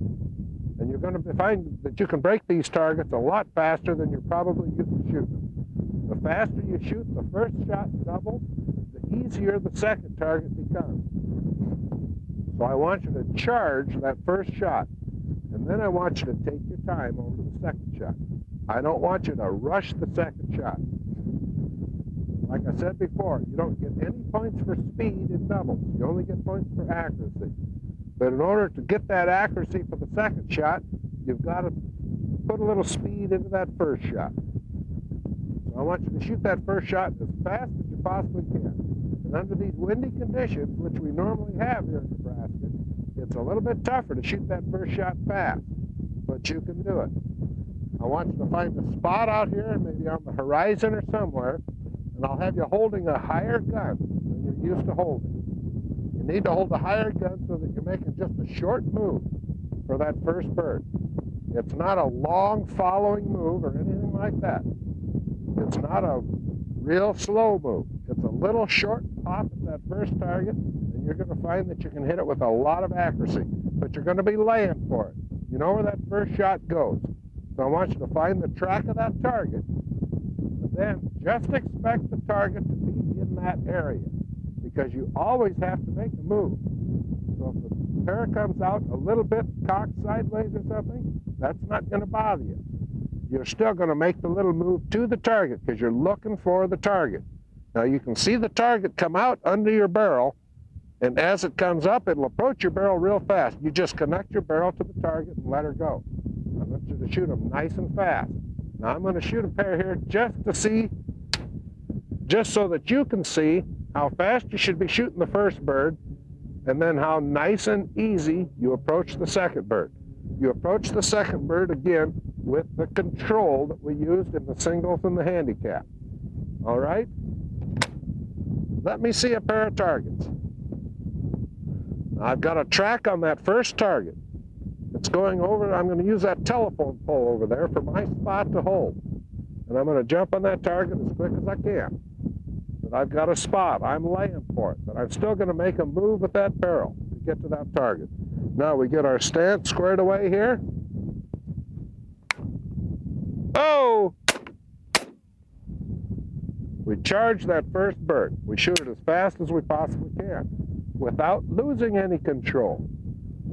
And you're going to find that you can break these targets a lot faster than you're probably used to shooting them. The faster you shoot the first shot in doubles, the easier the second target becomes. So I want you to charge that first shot, and then I want you to take your time over to the second shot. I don't want you to rush the second shot. Like I said before, you don't get any points for speed in doubles. You only get points for accuracy. But in order to get that accuracy for the second shot, you've got to put a little speed into that first shot. So I want you to shoot that first shot as fast as you possibly can. And under these windy conditions, which we normally have here in Nebraska, it's a little bit tougher to shoot that first shot fast, but you can do it. I want you to find a spot out here, maybe on the horizon or somewhere, and I'll have you holding a higher gun than you're used to holding. You need to hold a higher gun so that you're making just a short move for that first bird. It's not a long following move or anything like that. It's not a real slow move. It's a little short pop at that first target, and you're going to find that you can hit it with a lot of accuracy, but you're going to be laying for it. You know where that first shot goes. So I want you to find the track of that target, and then just expect the target to be in that area, because you always have to make a move. So if the pair comes out a little bit cocked sideways or something, that's not going to bother you. You're still going to make the little move to the target because you're looking for the target. Now you can see the target come out under your barrel, and as it comes up, it'll approach your barrel real fast. You just connect your barrel to the target and let her go. I want you to shoot them nice and fast. Now I'm going to shoot a pair here just so that you can see how fast you should be shooting the first bird, and then how nice and easy you approach the second bird. You approach the second bird again with the control that we used in the singles and the handicap. All right? Let me see a pair of targets. Now, I've got a track on that first target. It's going over, I'm going to use that telephone pole over there for my spot to hold. And I'm going to jump on that target as quick as I can. But I've got a spot, I'm laying for it, but I'm still going to make a move with that barrel to get to that target. Now we get our stance squared away here. Oh! We charge that first bird. We shoot it as fast as we possibly can without losing any control.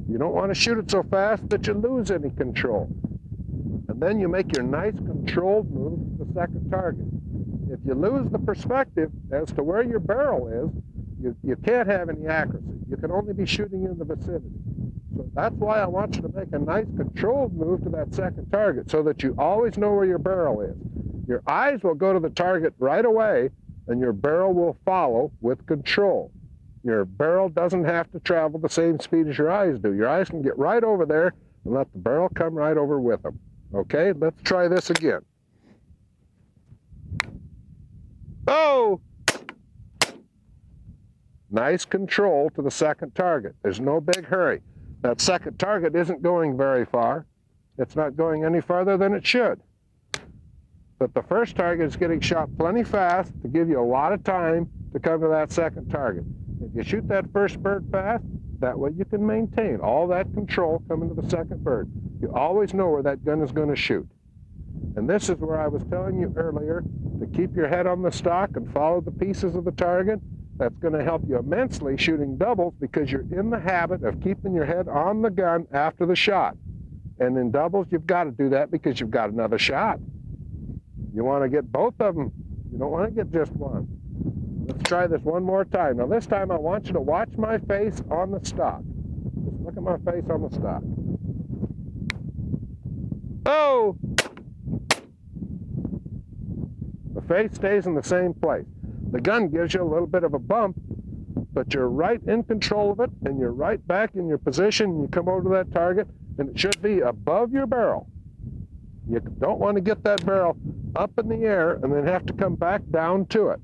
You don't want to shoot it so fast that you lose any control. And then you make your nice controlled move to the second target. If you lose the perspective as to where your barrel is, you can't have any accuracy. You can only be shooting in the vicinity. So that's why I want you to make a nice controlled move to that second target so that you always know where your barrel is. Your eyes will go to the target right away, and your barrel will follow with control. Your barrel doesn't have to travel the same speed as your eyes do. Your eyes can get right over there and let the barrel come right over with them. Okay, let's try this again. Oh! Nice control to the second target. There's no big hurry. That second target isn't going very far. It's not going any farther than it should. But the first target is getting shot plenty fast to give you a lot of time to come to that second target. If you shoot that first bird fast, that way you can maintain all that control coming to the second bird. You always know where that gun is going to shoot. And this is where I was telling you earlier to keep your head on the stock and follow the pieces of the target. That's going to help you immensely shooting doubles because you're in the habit of keeping your head on the gun after the shot. And in doubles, you've got to do that because you've got another shot. You want to get both of them. You don't want to get just one. Let's try this one more time. Now this time I want you to watch my face on the stock. Just look at my face on the stock. Oh! The face stays in the same place. The gun gives you a little bit of a bump, but you're right in control of it, and you're right back in your position, and you come over to that target, and it should be above your barrel. You don't want to get that barrel up in the air and then have to come back down to it,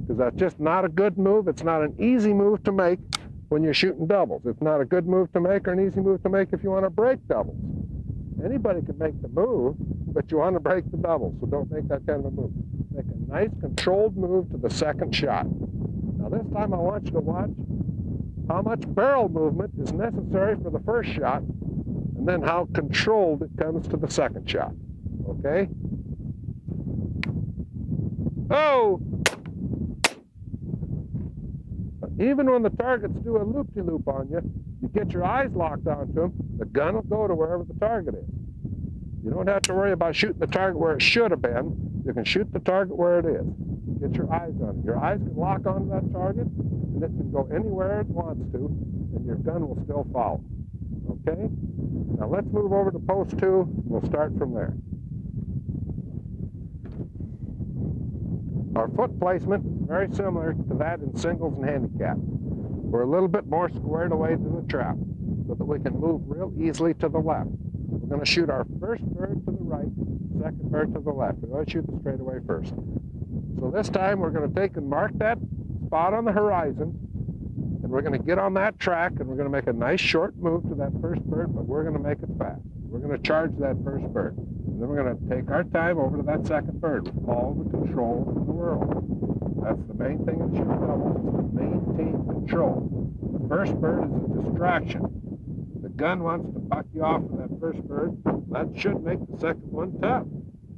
because that's just not a good move. It's not an easy move to make when you're shooting doubles. It's not a good move to make or an easy move to make if you want to break doubles. Anybody can make the move, but you want to break the doubles, so don't make that kind of a move. Make a nice controlled move to the second shot. Now this time I want you to watch how much barrel movement is necessary for the first shot, and then how controlled it comes to the second shot. Okay? Oh! Even when the targets do a loop-de-loop on you, you get your eyes locked onto them, the gun will go to wherever the target is. You don't have to worry about shooting the target where it should have been. You can shoot the target where it is. Get your eyes on it. Your eyes can lock onto that target, and it can go anywhere it wants to, and your gun will still follow. Okay? Now let's move over to post 2, and we'll start from there. Our foot placement is very similar to that in singles and handicap. We're a little bit more squared away to the trap so that we can move real easily to the left. We're going to shoot our first bird to the right, second bird to the left. We always shoot the straightaway first. So this time we're going to take and mark that spot on the horizon, and we're going to get on that track, and we're going to make a nice short move to that first bird, but we're going to make it fast. We're going to charge that first bird. And then we're going to take our time over to that second bird with all the control in the world. That's the main thing in shooting doubles, is to maintain control. The first bird is a distraction. The gun wants to buck you off with that first bird. That should make the second one tough.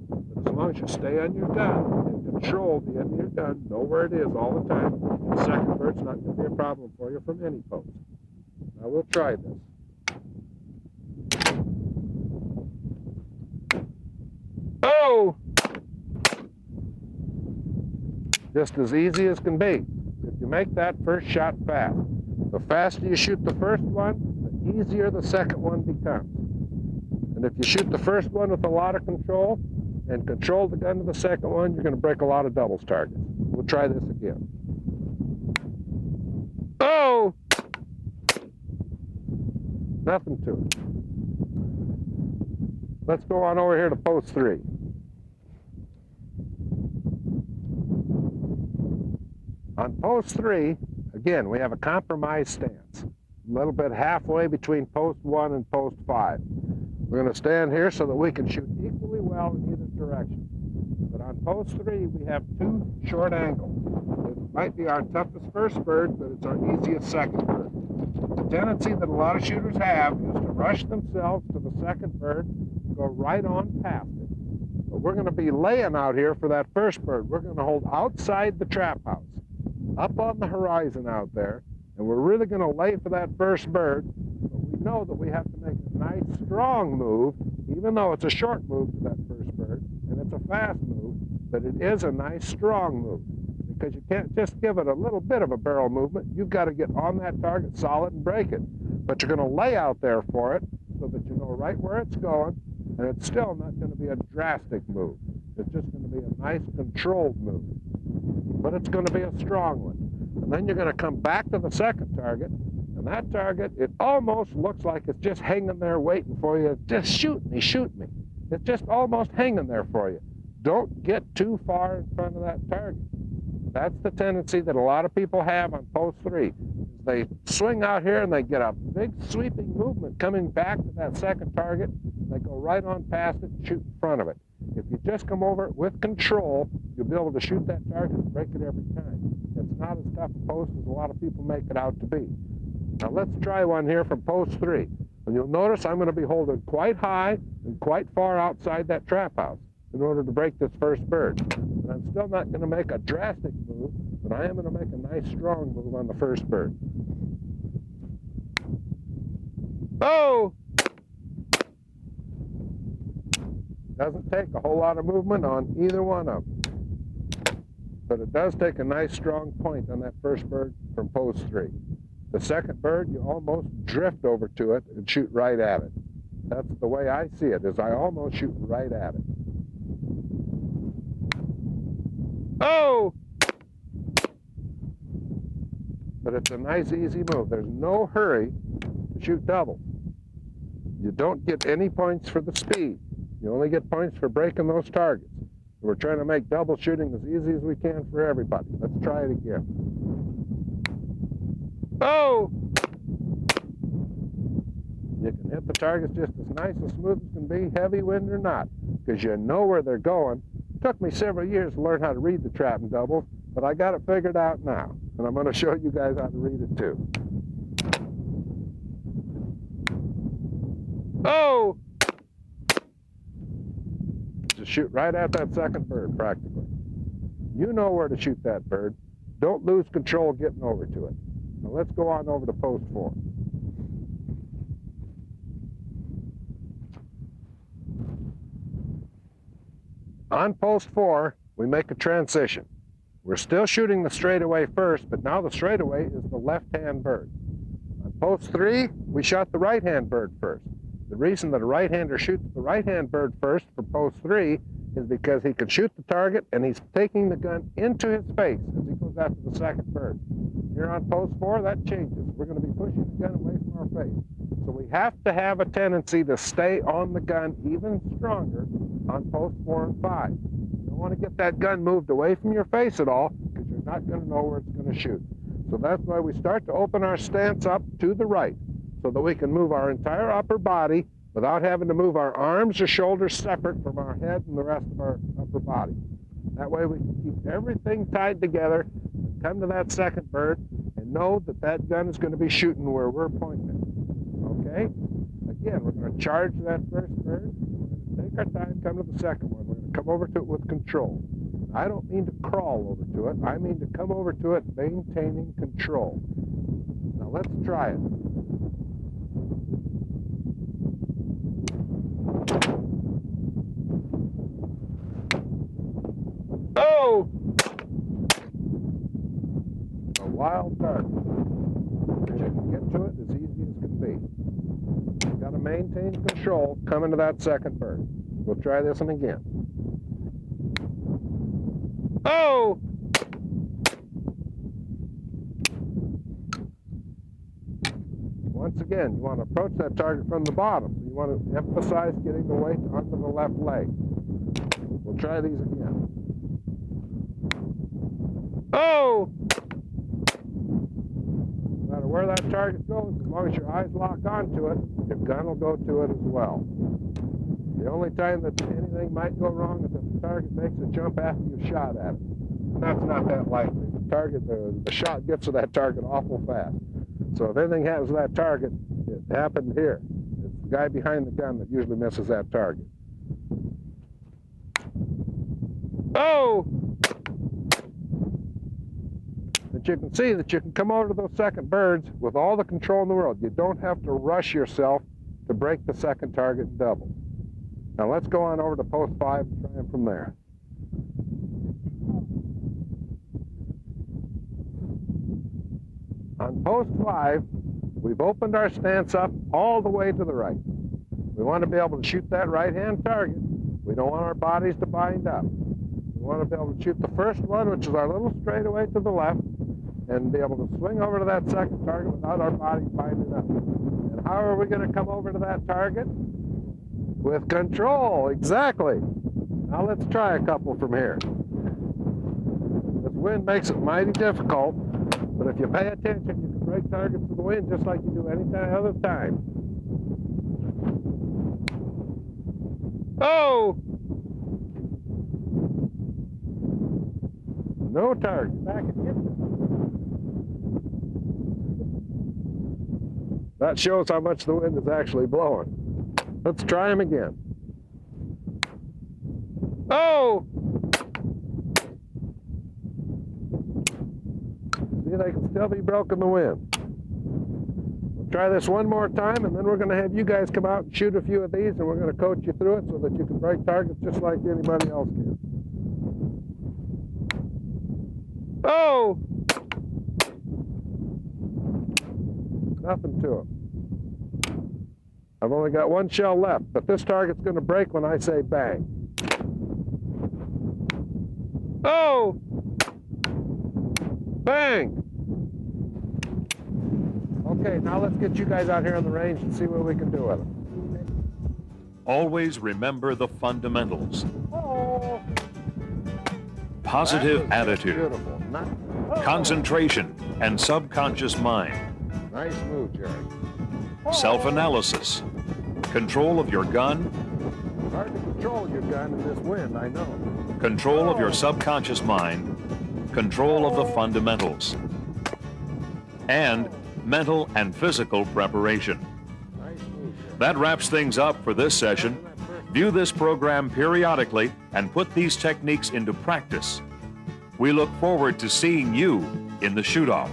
But as long as you stay on your gun and control the end of your gun, know where it is all the time, the second bird's not going to be a problem for you from any post. Now we'll try this. Oh! Just as easy as can be. If you make that first shot fast, the faster you shoot the first one, the easier the second one becomes. And if you shoot the first one with a lot of control and control the gun to the second one, you're going to break a lot of doubles targets. We'll try this again. Oh! Nothing to it. Let's go on over here to post 3. On post 3, again, we have a compromised stance. A little bit halfway between post 1 and post 5. We're going to stand here so that we can shoot equally well in either direction. But on post 3, we have 2 short angles. It might be our toughest first bird, but it's our easiest second bird. The tendency that a lot of shooters have is to rush themselves to the second bird and go right on past it. But we're going to be laying out here for that first bird. We're going to hold outside the trap house, up on the horizon out there, and we're really going to lay for that first bird. But we know that we have to make a nice, strong move, even though it's a short move to that first bird, and it's a fast move, but it is a nice, strong move. Because you can't just give it a little bit of a barrel movement. You've got to get on that target solid and break it. But you're going to lay out there for it so that you know right where it's going, and it's still not going to be a drastic move. It's just going to be a nice, controlled move. But it's going to be a strong one. And then you're going to come back to the second target, and that target, it almost looks like it's just hanging there waiting for you. Just shoot me, shoot me. It's just almost hanging there for you. Don't get too far in front of that target. That's the tendency that a lot of people have on post 3. They swing out here and they get a big sweeping movement coming back to that second target. They go right on past it and shoot in front of it. If you just come over it with control, you'll be able to shoot that target and break it every time. It's not as tough a post as a lot of people make it out to be. Now let's try one here from post 3. And you'll notice I'm going to be holding quite high and quite far outside that trap house in order to break this first bird. And I'm still not going to make a drastic move, but I am going to make a nice strong move on the first bird. Oh! Doesn't take a whole lot of movement on either one of them. But it does take a nice strong point on that first bird from post 3. The second bird, you almost drift over to it and shoot right at it. That's the way I see it, is I almost shoot right at it. Oh! But it's a nice, easy move. There's no hurry to shoot doubles. You don't get any points for the speed. You only get points for breaking those targets. We're trying to make double shooting as easy as we can for everybody. Let's try it again. Oh! You can hit the targets just as nice and smooth as can be, heavy wind or not, because you know where they're going. It took me several years to learn how to read the trap and doubles, but I got it figured out now, and I'm going to show you guys how to read it too. Oh! Just shoot right at that second bird, practically. You know where to shoot that bird. Don't lose control getting over to it. Now let's go on over to post 4. On post 4, we make a transition. We're still shooting the straightaway first, but now the straightaway is the left-hand bird. On post 3, we shot the right-hand bird first. The reason that a right-hander shoots the right-hand bird first for post 3 is because he can shoot the target and he's taking the gun into his face as he goes after the second bird. Here on post 4, that changes. We're going to be pushing the gun away from our face. So we have to have a tendency to stay on the gun even stronger on post 4 and 5. You don't want to get that gun moved away from your face at all, because you're not going to know where it's going to shoot. So that's why we start to open our stance up to the right, so that we can move our entire upper body without having to move our arms or shoulders separate from our head and the rest of our upper body. That way we can keep everything tied together, come to that second bird, and know that that gun is going to be shooting where we're pointing it. Okay? Again, we're going to charge that first bird. We're going to take our time, come to the second one. We're going to come over to it with control. I don't mean to crawl over to it. I mean to come over to it maintaining control. Now let's try it. Oh! A wild target. But you can get to it as easy as can be. You've got to maintain control coming to that second bird. We'll try this one again. Oh! Once again, you want to approach that target from the bottom. So you want to emphasize getting the weight onto the left leg. We'll try these again. Oh! No matter where that target goes, as long as your eyes lock onto it, your gun will go to it as well. The only time that anything might go wrong is if the target makes a jump after you've shot at it. And that's not that likely. The shot gets to that target awful fast. So if anything happens to that target, it happened here. It's the guy behind the gun that usually misses that target. Oh! But you can see that you can come over to those second birds with all the control in the world. You don't have to rush yourself to break the second target and double. Now let's go on over to post 5 and try them from there. On post 5, we've opened our stance up all the way to the right. We want to be able to shoot that right-hand target. We don't want our bodies to bind up. We want to be able to shoot the first one, which is our little straightaway to the left, and be able to swing over to that second target without our bodies binding up. And how are we going to come over to that target? With control, exactly. Now let's try a couple from here. This wind makes it mighty difficult, but if you pay attention, you can break targets with the wind just like you do any other time. Oh! No target. Back and hit it. That shows how much the wind is actually blowing. Let's try them again. Oh! See, they can still be broken the wind. We'll Try this one more time, and then we're going to have you guys come out and shoot a few of these, and we're going to coach you through it so that you can break targets just like anybody else can. Oh! Nothing to it. I've only got one shell left, but this target's going to break when I say bang. Oh! Bang! Okay, now let's get you guys out here on the range and see what we can do with them. Always remember the fundamentals. Oh! Positive attitude, Beautiful. concentration, and subconscious mind. Nice move, Jerry. Self-analysis, control of your gun, Hard to control your gun in this wind, I know. control of your subconscious mind, control of the fundamentals, and mental and physical preparation. Nice move, Jerry. That wraps things up for this session. View this program periodically and put these techniques into practice. We look forward to seeing you in the shoot-off.